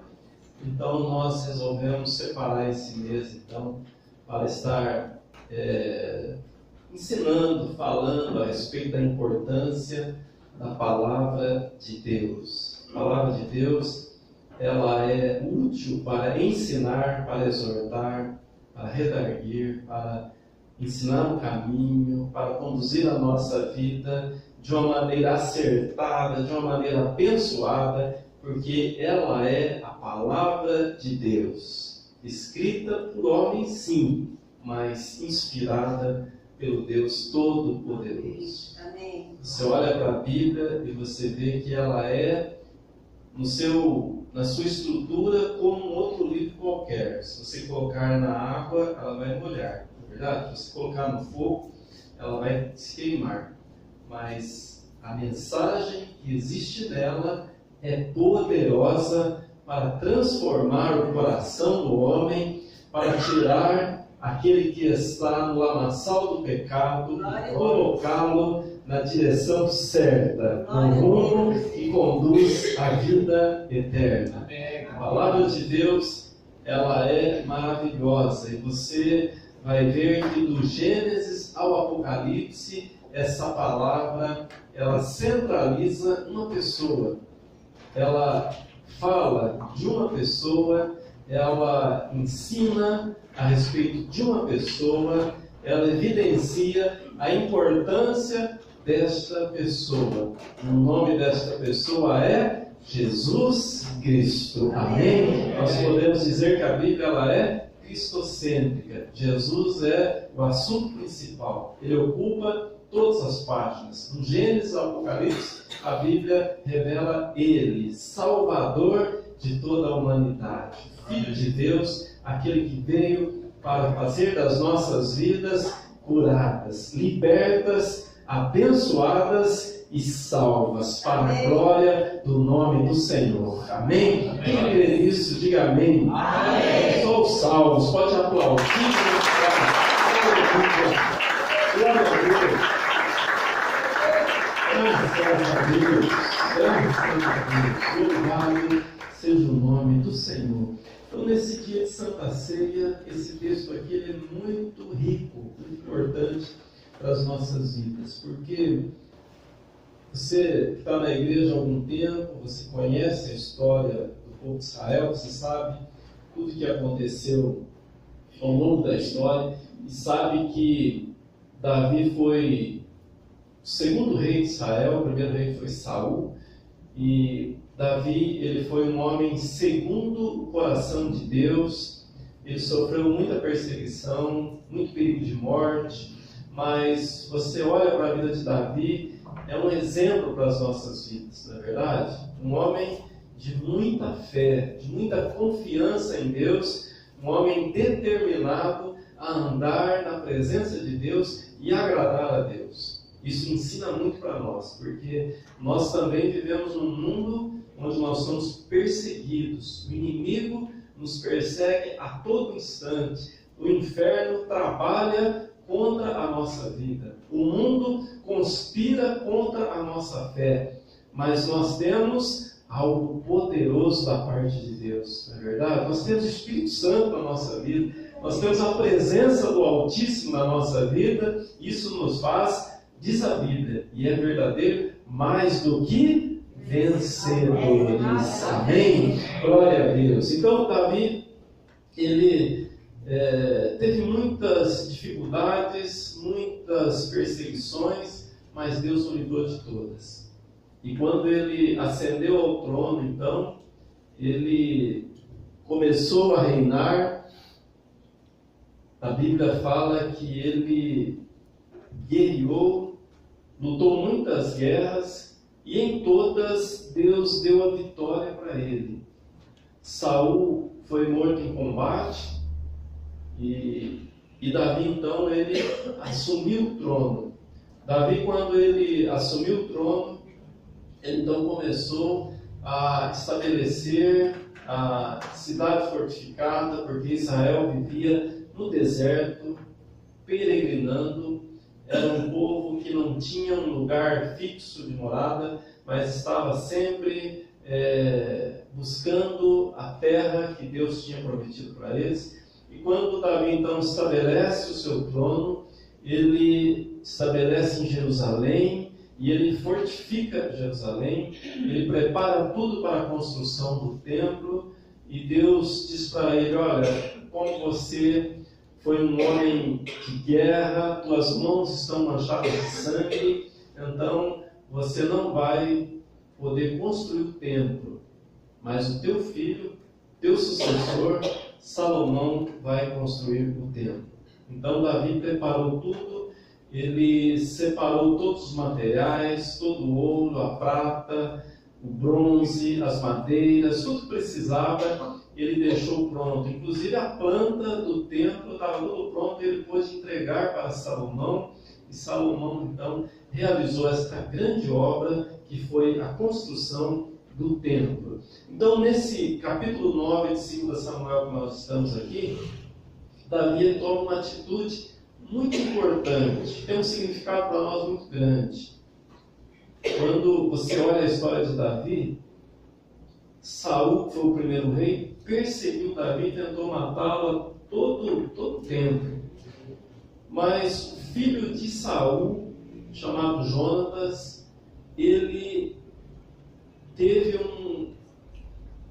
então nós resolvemos separar esse mês então para estar ensinando, falando a respeito da importância da palavra de Deus. A palavra de Deus, ela é útil para ensinar, para exortar, para redarguir, para ensinar o caminho, para conduzir a nossa vida de uma maneira acertada, de uma maneira abençoada, porque ela é a palavra de Deus, escrita por homens sim, mas inspirada pelo Deus Todo-Poderoso. Amém. Você olha para a Bíblia e você vê que ela é, na sua estrutura, como um outro livro qualquer. Se você colocar na água, ela vai molhar, não é verdade? Se você colocar no fogo, ela vai se queimar. Mas a mensagem que existe nela é poderosa para transformar o coração do homem, para tirar aquele que está no lamaçal do pecado e colocá-lo na direção certa, no rumo que conduz à vida eterna. A palavra de Deus, ela é maravilhosa, e você vai ver que do Gênesis ao Apocalipse, essa palavra, ela centraliza uma pessoa, ela fala de uma pessoa, ela ensina a respeito de uma pessoa, ela evidencia a importância desta pessoa. O nome desta pessoa é Jesus Cristo. Amém? Nós podemos dizer que a Bíblia ela é cristocêntrica. Jesus é o assunto principal. Ele ocupa todas as páginas. Do Gênesis ao Apocalipse, a Bíblia revela Ele, Salvador de toda a humanidade, Filho de Deus, aquele que veio para fazer das nossas vidas curadas, libertas, abençoadas e salvas, para a glória do nome do Senhor. Amém? Quem crê nisso, diga amém. Amém. Só os salvos, pode aplaudir. Glória a Deus. Graças a Deus. Graças a Deus. Louvado seja o nome do Senhor. Então, nesse dia de Santa Ceia, esse texto aqui ele é muito rico, muito importante para as nossas vidas, porque você que está na igreja há algum tempo, você conhece a história do povo de Israel, você sabe tudo o que aconteceu ao longo da história e sabe que Davi foi o segundo rei de Israel, o primeiro rei foi Saul, e Davi ele foi um homem segundo o coração de Deus. Ele sofreu muita perseguição, muito perigo de morte, mas você olha para a vida de Davi, é um exemplo para as nossas vidas, não é verdade? Um homem de muita fé, de muita confiança em Deus, um homem determinado a andar na presença de Deus e agradar a Deus. Isso ensina muito para nós, porque nós também vivemos num mundo onde nós somos perseguidos. O inimigo nos persegue a todo instante. O inferno trabalha contra a nossa vida. O mundo conspira contra a nossa fé. Mas nós temos algo poderoso da parte de Deus, não é verdade? Nós temos o Espírito Santo na nossa vida. Nós temos a presença do Altíssimo na nossa vida. Isso nos faz, diz a Bíblia, e é verdadeiro, mais do que vencedores. Amém? Glória a Deus. Então, Davi, ele teve muitas dificuldades, muitas perseguições, mas Deus o livrou de todas. E quando ele ascendeu ao trono, então, ele começou a reinar. A Bíblia fala que ele guerreou, lutou muitas guerras e em todas Deus deu a vitória para ele. Saul foi morto em combate e Davi então ele assumiu o trono. Davi, quando ele assumiu o trono, ele então começou a estabelecer a cidade fortificada, porque Israel vivia no deserto, peregrinando. Era um povo que não tinha um lugar fixo de morada, mas estava sempre buscando a terra que Deus tinha prometido para eles. E quando Davi então estabelece o seu trono, ele estabelece em Jerusalém e ele fortifica Jerusalém, ele prepara tudo para a construção do templo e Deus diz para ele: olha, como você foi um homem de guerra, tuas mãos estão manchadas de sangue, então você não vai poder construir o templo, mas o teu filho, teu sucessor, Salomão, vai construir o templo. Então Davi preparou tudo, ele separou todos os materiais, todo o ouro, a prata, o bronze, as madeiras, tudo que precisava, ele deixou pronto. Inclusive a planta do templo estava tudo pronto, ele pôde entregar para Salomão, e Salomão então realizou esta grande obra que foi a construção do templo. Então, nesse capítulo 9 de 2 Samuel que nós estamos aqui, Davi toma uma atitude muito importante, tem um significado para nós muito grande. Quando você olha a história de Davi, Saul, que foi o primeiro rei, perseguiu Davi e tentou matá-lo todo o tempo. Mas o filho de Saul, chamado Jonatas, ele teve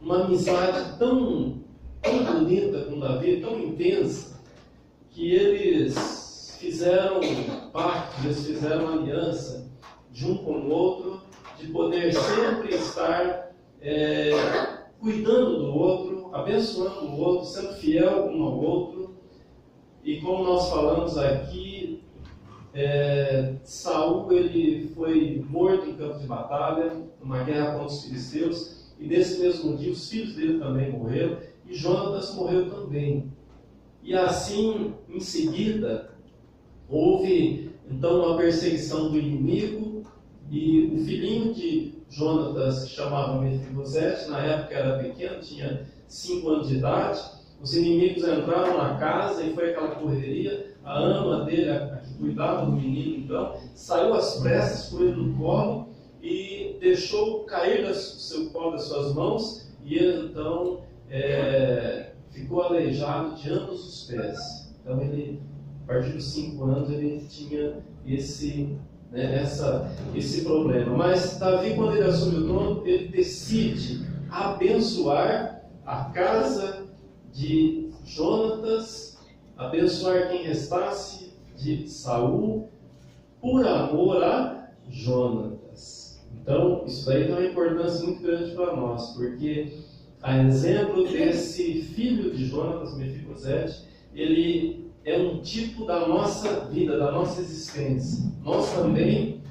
uma amizade tão bonita com Davi, tão intensa, que eles fizeram pacto, eles fizeram aliança de um com o outro, de poder sempre estar cuidando do outro, abençoando o outro, sendo fiel um ao outro. E como nós falamos aqui, Saul ele foi morto em campo de batalha, numa guerra contra os filisteus, e nesse mesmo dia os filhos dele também morreram, e Jonatas morreu também. E assim, em seguida, houve então uma perseguição do inimigo E o filhinho de Jonatas, que chamava Mefibosete, na época era pequeno, tinha 5 anos de idade. Os inimigos entraram na casa e foi aquela correria. A ama dele, a que cuidava do menino, então, saiu às pressas com ele no colo e deixou cair o seu pó das suas mãos, e ele então ficou aleijado de ambos os pés. Então ele, a partir dos 5 anos, ele tinha esse problema. Mas Davi, quando ele assume o trono, ele decide abençoar a casa de Jonatas, abençoar quem restasse de Saul, por amor a Jonatas. Então, isso daí tem uma importância muito grande para nós, porque a exemplo desse filho de Jonatas, Mefibosete, ele é um tipo da nossa vida, da nossa existência. Nós também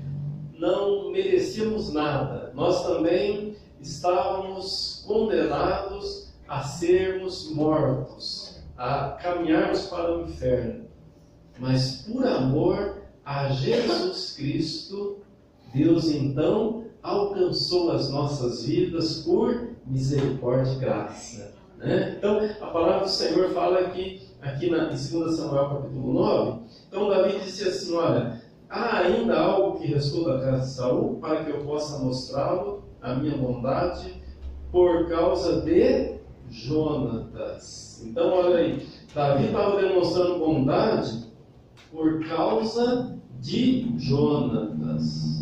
não merecíamos nada. Nós também estávamos condenados a sermos mortos, a caminharmos para o inferno. Mas por amor a Jesus Cristo, Deus então alcançou as nossas vidas por misericórdia e graça. Então, a palavra do Senhor fala aqui em 2 Samuel capítulo 9, então Davi disse assim: olha, há ainda algo que restou da casa de Saul, para que eu possa mostrá-lo a minha bondade por causa de Jonatas. Então, olha aí, Davi estava demonstrando bondade por causa de Jonatas.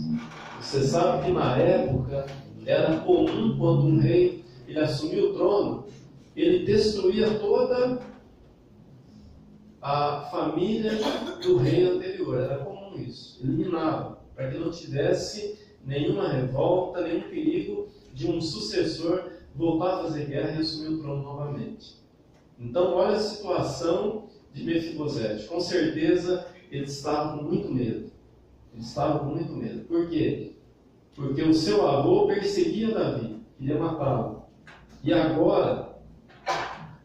Você sabe que na época era comum, quando um rei ele assumia o trono, ele destruía toda a família do rei anterior. Era comum isso. Eliminava, para que não tivesse nenhuma revolta, nenhum perigo de um sucessor voltar a fazer guerra e assumir o trono novamente. Então, olha a situação de Mefibosete. Com certeza, ele estava com muito medo. Ele estava com muito medo. Por quê? Porque o seu avô perseguia Davi, queria matá-lo. E agora,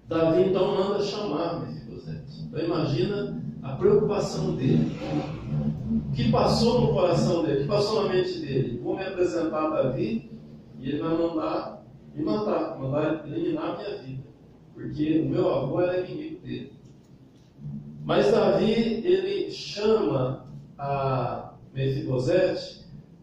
Davi então manda chamar Mefibosete. Então imagina a preocupação dele. O que passou no coração dele? O que passou na mente dele? Vou me apresentar a Davi e ele vai mandar me matar, mandar eliminar a minha vida. Porque o meu avô era inimigo dele. Mas Davi, ele chama a Mefibosete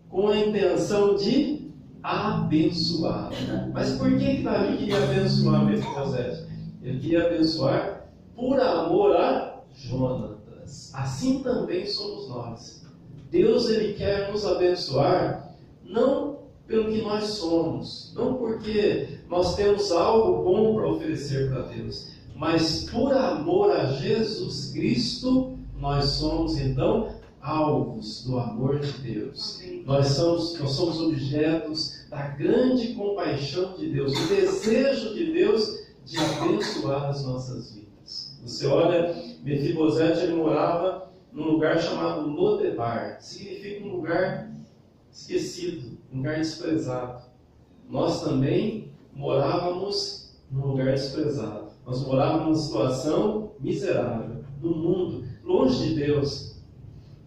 com a intenção de abençoar. Mas por que Davi queria abençoar Mefibosete? Ele queria abençoar por amor a Jonatas. Assim também somos nós. Deus, ele quer nos abençoar não pelo que nós somos, não porque nós temos algo bom para oferecer para Deus, mas por amor a Jesus Cristo, nós somos então alvos do amor de Deus. Nós somos objetos da grande compaixão de Deus, o desejo de Deus de abençoar as nossas vidas. Você olha, Mefibosete, ele morava num lugar chamado Lodebar. Significa um lugar esquecido, um lugar desprezado. Nós também morávamos num lugar desprezado. Nós morávamos numa situação miserável, no mundo, longe de Deus.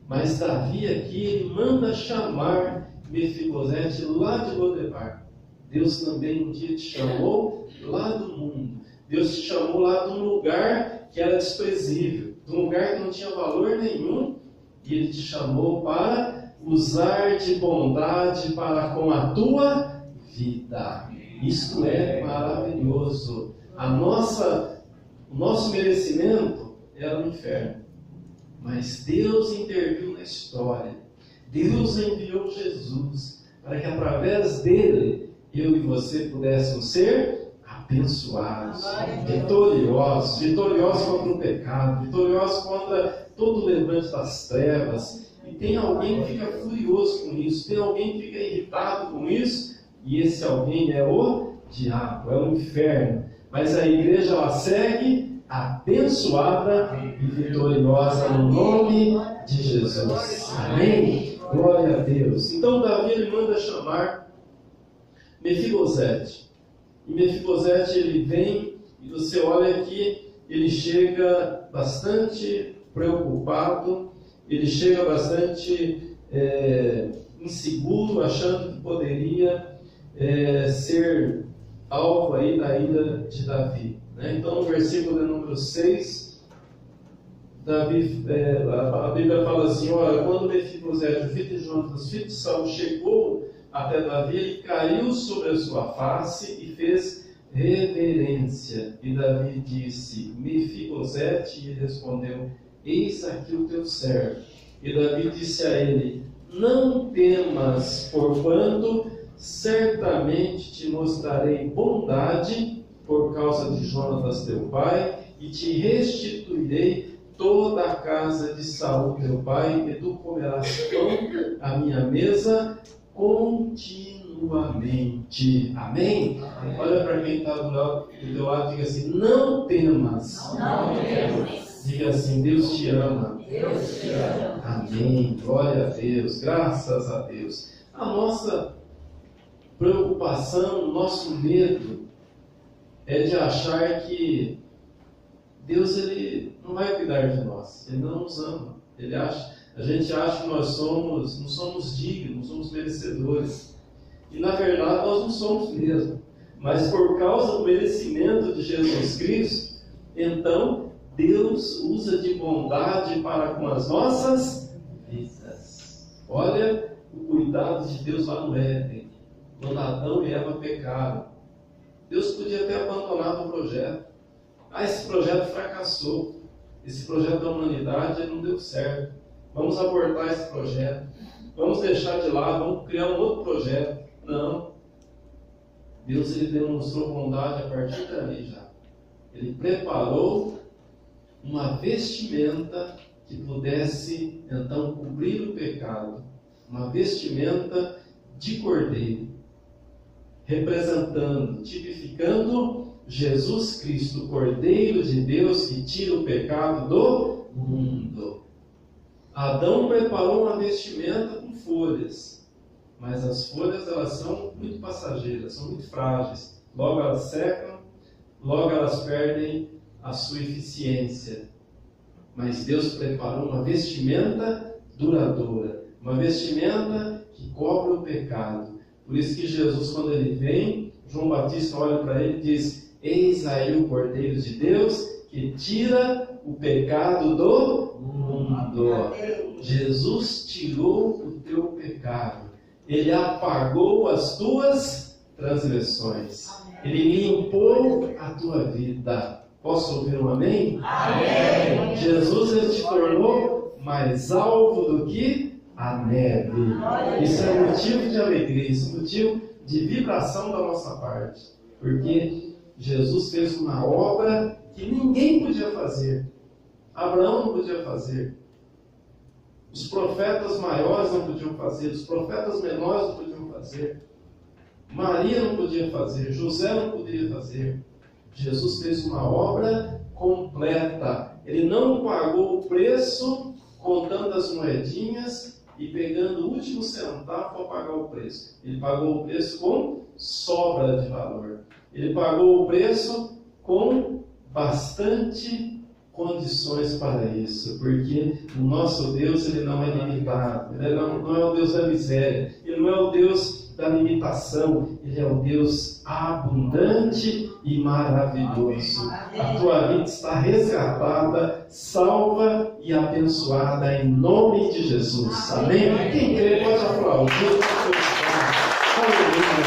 Mas Davi aqui, ele manda chamar Mefibosete lá de Lodebar. Deus também um dia te chamou lá do mundo. Deus te chamou lá de um lugar que era desprezível, de um lugar que não tinha valor nenhum, e Ele te chamou para usar de bondade para com a tua vida. Isto é maravilhoso. O nosso merecimento era o inferno. Mas Deus interviu na história. Deus enviou Jesus para que através dele eu e você pudéssemos ser abençoados, vitoriosos contra o pecado, vitoriosos contra todo o levante das trevas. E tem alguém que fica furioso com isso, tem alguém que fica irritado com isso, e esse alguém é o diabo, é o inferno. Mas a igreja, ela segue abençoada e vitoriosa no nome de Jesus. Amém? Glória a Deus. Então Davi, ele manda chamar Mefibosete. E Mefibosete, ele vem, e você olha que ele chega bastante preocupado, ele chega bastante inseguro, achando que poderia ser alvo aí da ira de Davi. Né? Então, no versículo de número 6, Davi, a Bíblia fala assim: olha, quando Mefibosete, o filho de Jonatas, filho de Saul, chegou até Davi, ele caiu sobre a sua face e fez reverência. E Davi disse: Mefibosete, e ele respondeu: eis aqui o teu servo. E Davi disse a ele: não temas, porquanto certamente te mostrarei bondade por causa de Jonatas teu pai, e te restituirei toda a casa de Saul teu pai, e tu comerás pão à minha mesa continuamente. Amém? Olha para quem está do teu lado e diga assim: não temas. Não temas. Diga assim: Deus te ama. Deus te ama. Amém. Glória a Deus. Graças a Deus. A nossa preocupação, o nosso medo é de achar que Deus ele não vai cuidar de nós. Ele não nos ama. A gente acha que nós não somos dignos, não somos merecedores. E na verdade nós não somos mesmo. Mas por causa do merecimento de Jesus Cristo, então Deus usa de bondade para com as nossas vidas. Olha o cuidado de Deus lá no Éden, quando Adão e Eva pecaram. Deus podia ter abandonado o projeto. Esse projeto fracassou. Esse projeto da humanidade não deu certo. Vamos abortar esse projeto. Vamos deixar de lado, vamos criar um outro projeto. Não. Deus ele demonstrou bondade a partir dali já. Ele preparou uma vestimenta que pudesse então cobrir o pecado. Uma vestimenta de cordeiro, representando, tipificando Jesus Cristo, o Cordeiro de Deus que tira o pecado do mundo. Adão preparou uma vestimenta com folhas, mas as folhas elas são muito passageiras, são muito frágeis. Logo elas secam, logo elas perdem a sua eficiência. Mas Deus preparou uma vestimenta duradoura, uma vestimenta que cobre o pecado. Por isso que Jesus, quando ele vem, João Batista olha para ele e diz: eis aí o Cordeiro de Deus que tira o pecado do mundo. Jesus tirou o teu pecado. Ele apagou as tuas transgressões. Ele limpou a tua vida. Posso ouvir um amém? Amém. Jesus ele te tornou mais alvo do que a neve. Isso é motivo de alegria, isso é motivo de vibração da nossa parte. Porque Jesus fez uma obra que ninguém podia fazer. Abraão não podia fazer. Os profetas maiores não podiam fazer. Os profetas menores não podiam fazer. Maria não podia fazer. José não podia fazer. Jesus fez uma obra completa. Ele não pagou o preço contando as moedinhas e pegando o último centavo para pagar o preço. Ele pagou o preço com sobra de valor. Ele pagou o preço com bastante condições para isso, porque o nosso Deus ele não é limitado, ele não é o Deus da miséria, ele não é o Deus da limitação, ele é o Deus abundante e maravilhoso. A tua vida está resgatada, salva e abençoada em nome de Jesus. Amém? Quem crê pode aplaudir. Aleluia.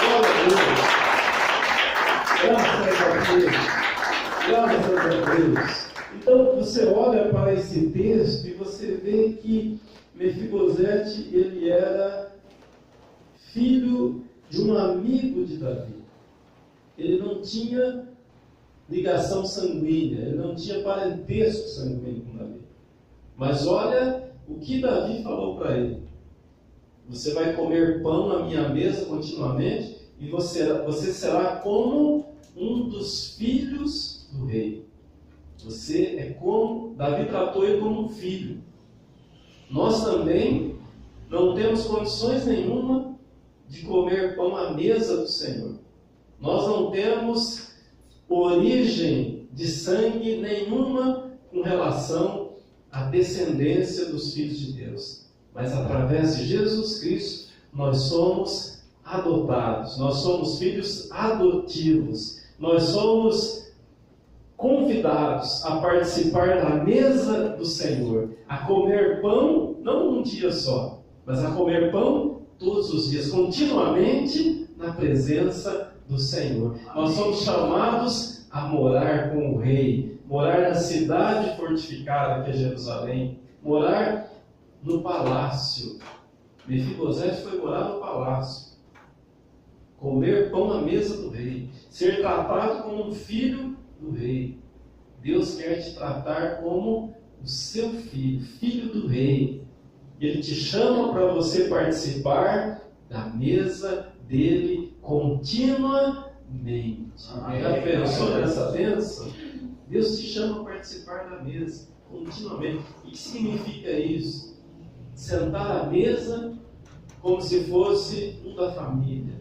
Glória a Deus. Graças a Deus. Graças a Deus. Então você olha para esse texto e você vê que Mefibosete ele era filho de um amigo de Davi. Ele não tinha ligação sanguínea, ele não tinha parentesco sanguíneo com Davi. Mas olha o que Davi falou para ele: você vai comer pão na minha mesa continuamente e você será como um dos filhos do rei. Você é como, Davi tratou ele como um filho. Nós também não temos condições nenhuma de comer pão à mesa do Senhor. Nós não temos origem de sangue nenhuma com relação à descendência dos filhos de Deus. mas através de Jesus Cristo nós somos adotados, nós somos filhos adotivos, nós somos convidados a participar da mesa do Senhor, a comer pão, não um dia só, mas a comer pão todos os dias, continuamente na presença do Senhor. Nós somos chamados a morar com o Rei, morar na cidade fortificada que é Jerusalém, morar no palácio. Mefibosete foi morar no palácio, comer pão à mesa do rei, ser tratado como um filho do rei. Deus quer te tratar como o seu filho, filho do rei. Ele te chama para você participar da mesa dele continuamente. Já pensou nessa bênção? Deus te chama a participar da mesa continuamente. O que significa isso? Sentar à mesa como se fosse um da família.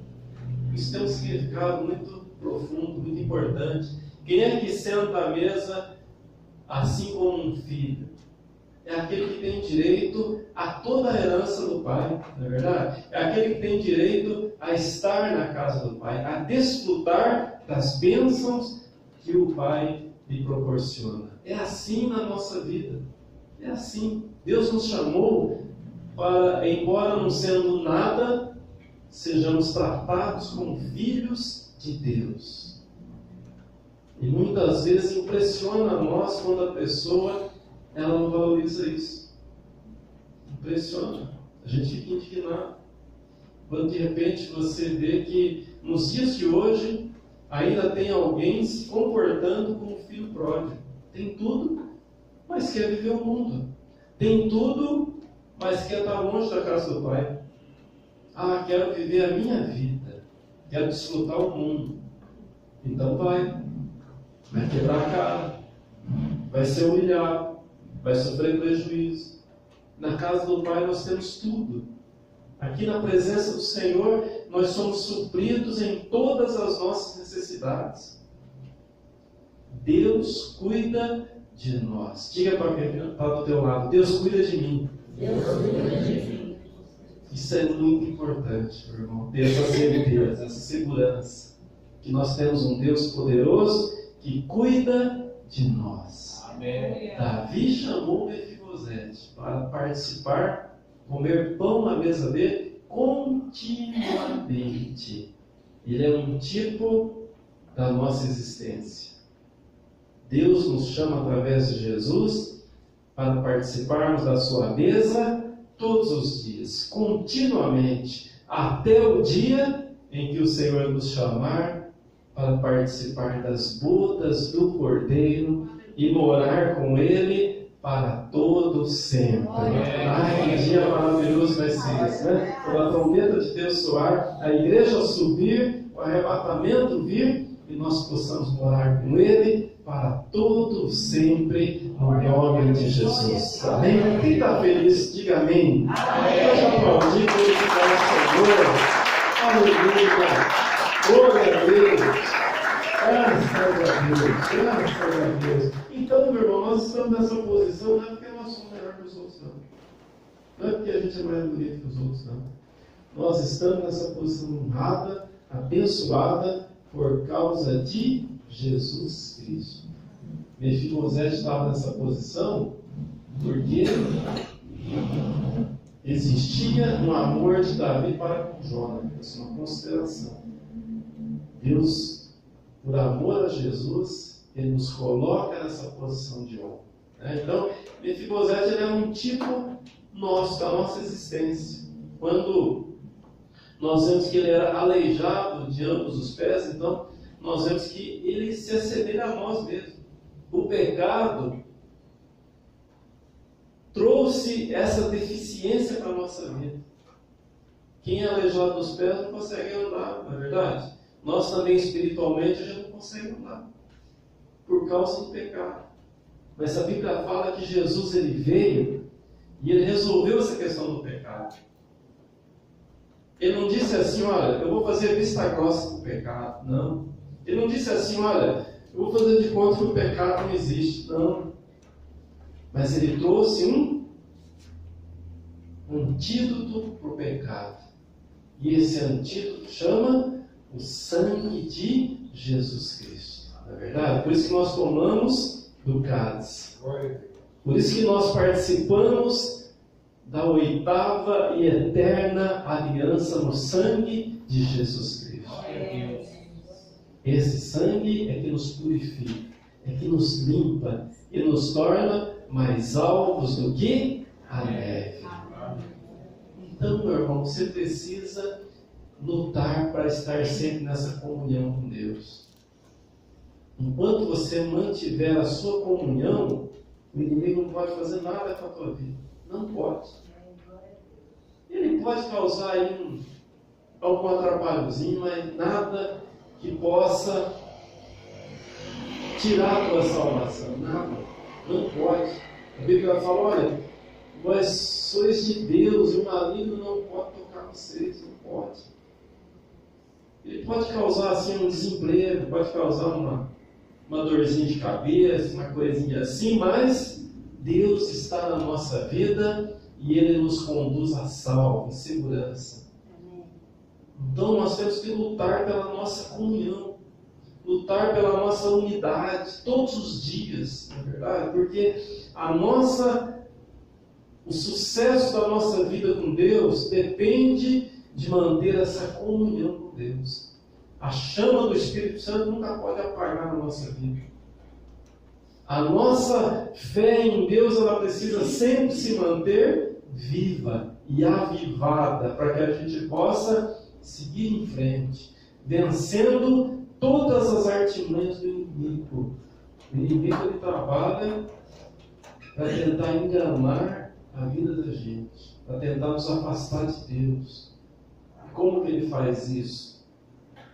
Isso tem um significado muito profundo, muito importante. Quem é que senta à mesa assim como um filho? É aquele que tem direito a toda a herança do pai, não é verdade? É aquele que tem direito a estar na casa do pai, a desfrutar das bênçãos que o pai lhe proporciona. É assim na nossa vida. É assim. Deus nos chamou para, embora não sendo nada, sejamos tratados como filhos de Deus. E muitas vezes impressiona a nós quando a pessoa ela não valoriza isso. Impressiona. A gente fica indignado. Quando de repente você vê que nos dias de hoje ainda tem alguém se comportando como filho pródigo. Tem tudo, mas quer viver o mundo. Tem tudo, mas quer estar longe da casa do pai. Ah, quero viver a minha vida. Quero desfrutar o mundo. Então vai quebrar a cara. Vai ser humilhado. Vai sofrer prejuízo. Na casa do pai nós temos tudo. Aqui na presença do Senhor, nós somos supridos em todas as nossas necessidades. Deus cuida de nós. Diga para quem está do teu lado: Deus cuida de mim. Deus cuida de mim. Isso é muito importante, meu irmão. Ter essa certeza, essa segurança. Que nós temos um Deus poderoso que cuida de nós. Amém. Davi chamou Mefibosete para participar, comer pão na mesa dele continuamente. Ele é um tipo da nossa existência. Deus nos chama através de Jesus para participarmos da sua mesa todos os dias, continuamente, até o dia em que o Senhor nos chamar para participar das bodas do Cordeiro e morar com Ele para todo sempre. Ai, que dia maravilhoso vai ser esse, né? Quando a trombeta de Deus soar, a igreja subir, o arrebatamento vir, e nós possamos morar com Ele para todo sempre, no nome de Jesus. Amém? Quem está feliz, diga amém. Pode aplaudir, glorificar o Senhor. Aleluia. Glória a Deus. Graças a Deus. Graças a Deus. Então, meu irmão, nós estamos nessa posição, não é porque nós somos melhores que os outros, não. Não é porque a gente é mais bonito que os outros, não. Nós estamos nessa posição honrada, abençoada, por causa de Jesus Cristo. Mefibosete estava nessa posição porque existia um amor de Davi para com Jonatas, uma consideração. Deus, por amor a Jesus, Ele nos coloca nessa posição de honra. Então, Mefibosete ele é um tipo nosso, da nossa existência. Quando nós vemos que ele era aleijado de ambos os pés, então nós vemos que ele se assemelha a nós mesmos. O pecado trouxe essa deficiência para a nossa vida. Quem é aleijado dos pés não consegue andar, não é verdade? Nós também espiritualmente a gente não consegue andar por causa do pecado. Mas a Bíblia fala que Jesus ele veio e ele resolveu essa questão do pecado. Ele não disse assim: olha, eu vou fazer vista grossa com o pecado. Não. Ele não disse assim: olha, eu vou fazer de conta que o pecado não existe. Não. Mas ele trouxe um antídoto para o pecado. E esse antídoto chama o sangue de Jesus Cristo. Não é verdade? Por isso que nós tomamos do cálice. Por isso que nós participamos da 8ª e eterna aliança no sangue de Jesus Cristo. Esse sangue é que nos purifica, é que nos limpa e nos torna mais alvos do que a neve. Então, meu irmão, você precisa lutar para estar sempre nessa comunhão com Deus. Enquanto você mantiver a sua comunhão, o inimigo não pode fazer nada com a tua vida. Não pode. Ele pode causar aí algum atrapalhozinho, mas nada que possa tirar a tua salvação. Nada. Não pode. A Bíblia fala, olha, vós sois de Deus e o maligno não pode tocar vocês. Não pode. Ele pode causar assim um desemprego, pode causar uma dorzinha de cabeça, uma coisinha assim, mas Deus está na nossa vida e Ele nos conduz a salvo, em segurança. Então nós temos que lutar pela nossa comunhão, lutar pela nossa unidade, todos os dias, na verdade, porque o sucesso da nossa vida com Deus depende de manter essa comunhão com Deus. A chama do Espírito Santo nunca pode apagar na nossa vida. A nossa fé em Deus, ela precisa sempre se manter viva e avivada, para que a gente possa seguir em frente, vencendo todas as artimanhas do inimigo. O inimigo, ele trabalha para tentar enganar a vida da gente, para tentar nos afastar de Deus. E como que ele faz isso?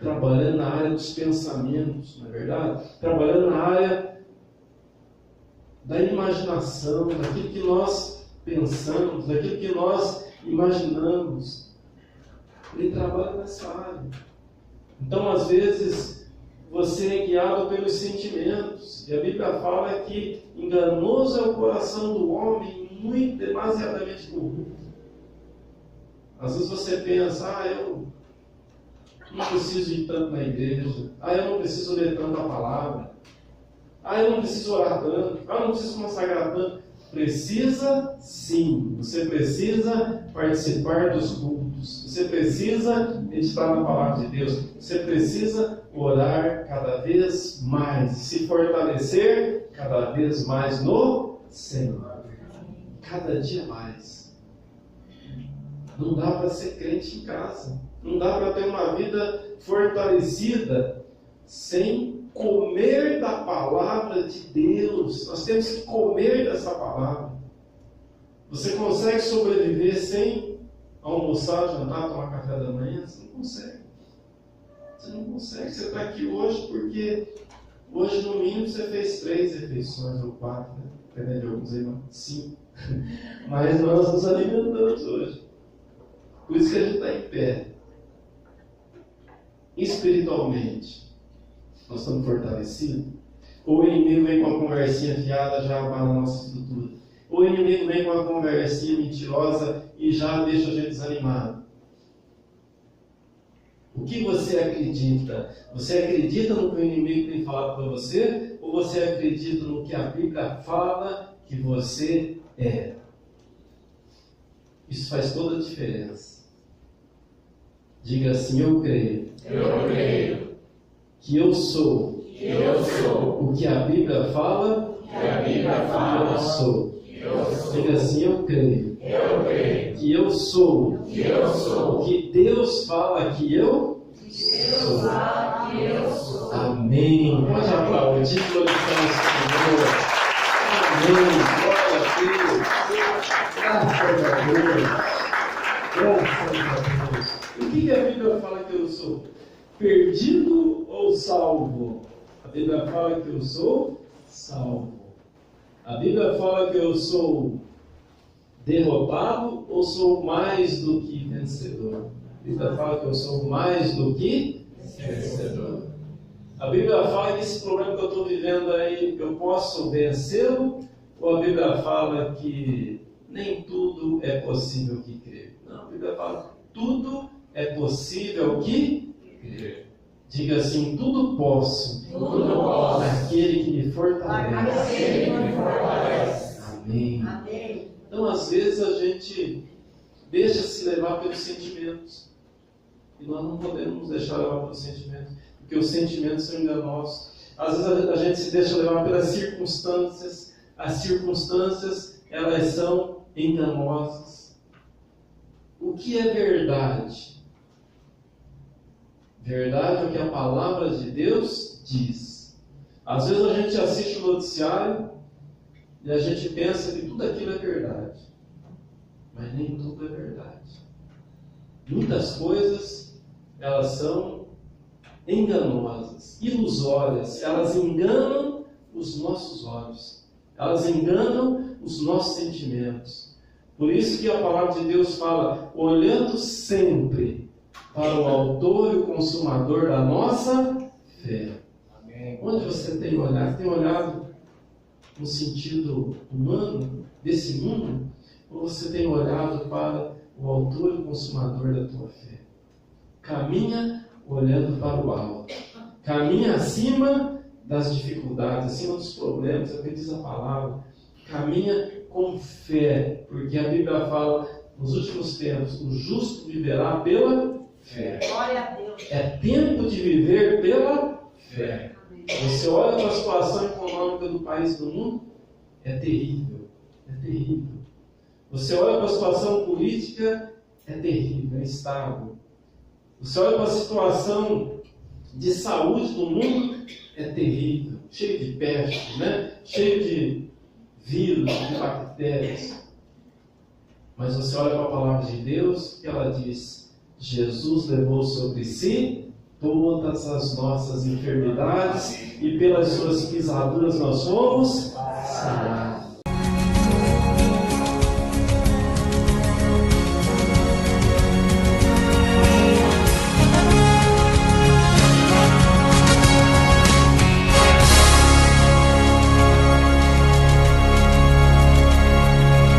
Trabalhando na área dos pensamentos, não é verdade? Trabalhando na área da imaginação, daquilo que nós pensamos, daquilo que nós imaginamos. Ele trabalha nessa área. Então, às vezes, você é guiado pelos sentimentos. E a Bíblia fala que enganoso é o coração do homem, muito, demasiadamente corrupto. Às vezes você pensa, eu não preciso ir tanto na igreja. Eu não preciso ler tanto a palavra. Eu não preciso orar tanto. Eu não preciso consagrar tanto. Precisa sim. Você precisa participar dos cultos. Você precisa meditar na palavra de Deus. Você precisa orar cada vez mais. Se fortalecer cada vez mais no Senhor. Cada dia mais. Não dá para ser crente em casa. Não dá para ter uma vida fortalecida sem comer da palavra de Deus. Nós temos que comer dessa palavra. Você consegue sobreviver sem almoçar, jantar, tomar café da manhã? Você não consegue. Você não consegue. Você está aqui hoje porque hoje no mínimo você fez 3 refeições ou 4, né? Dependendo de alguns aí, 5. Mas nós nos alimentamos hoje. Por isso que a gente está em pé. Espiritualmente, nós estamos fortalecidos? Ou o inimigo vem com uma conversinha fiada, já abala a nossa estrutura? Ou o inimigo vem com uma conversinha mentirosa e já deixa a gente desanimado? O que você acredita? Você acredita no que o inimigo tem falado para você? Ou você acredita no que a Bíblia fala que você é? Isso faz toda a diferença. Diga assim, eu creio. Eu creio. Que eu sou. Que eu sou. O que a Bíblia fala. Que a Bíblia fala. Que eu sou. Que eu sou. Diga assim, eu creio. Eu creio. Que eu sou. Que eu sou. O que Deus fala que eu sou. Fala que eu sou. Amém. Pode aplaudir, glorificar o Senhor. Amém. Glória a Deus. Graças a Deus. Graças a Deus. O que a Bíblia fala que eu sou? Perdido ou salvo? A Bíblia fala que eu sou salvo. A Bíblia fala que eu sou derrotado ou sou mais do que vencedor? A Bíblia fala que eu sou mais do que vencedor. A Bíblia fala que esse problema que eu estou vivendo aí, eu posso vencê-lo? Ou a Bíblia fala que nem tudo é possível que crer. Não, a Bíblia fala, tudo é possível que crer. Diga assim, tudo posso, naquele que me fortalece. Amém. Então, às vezes, a gente deixa se levar pelos sentimentos. E nós não podemos deixar levar pelos sentimentos, porque os sentimentos são enganosos. Às vezes a gente se deixa levar pelas circunstâncias. As circunstâncias, elas são enganosas. O que é verdade? Verdade é o que a palavra de Deus diz. Às vezes a gente assiste o noticiário e a gente pensa que tudo aquilo é verdade. Mas nem tudo é verdade. Muitas coisas, elas são enganosas, ilusórias. Elas enganam os nossos olhos. Elas enganam os nossos sentimentos. Por isso que a palavra de Deus fala, olhando sempre para o autor e o consumador da nossa fé. Amém. Onde você tem olhado? Tem olhado no sentido humano desse mundo? Ou você tem olhado para o autor e o consumador da tua fé? Caminha olhando para o alto. Caminha acima das dificuldades, acima dos problemas, é o que diz a palavra. Caminha com fé, porque a Bíblia fala, nos últimos tempos, o justo viverá pela fé. Glória a Deus. É tempo de viver pela fé. Você olha para a situação econômica do país e do mundo, é terrível. É terrível. Você olha para a situação política, é terrível, é instável. Você olha para a situação de saúde do mundo, é terrível. Cheio de peste, né? Cheio de vírus, de bactérias. Mas você olha para a palavra de Deus e ela diz, Jesus levou sobre si todas as nossas enfermidades e pelas suas pisaduras nós fomos sarados.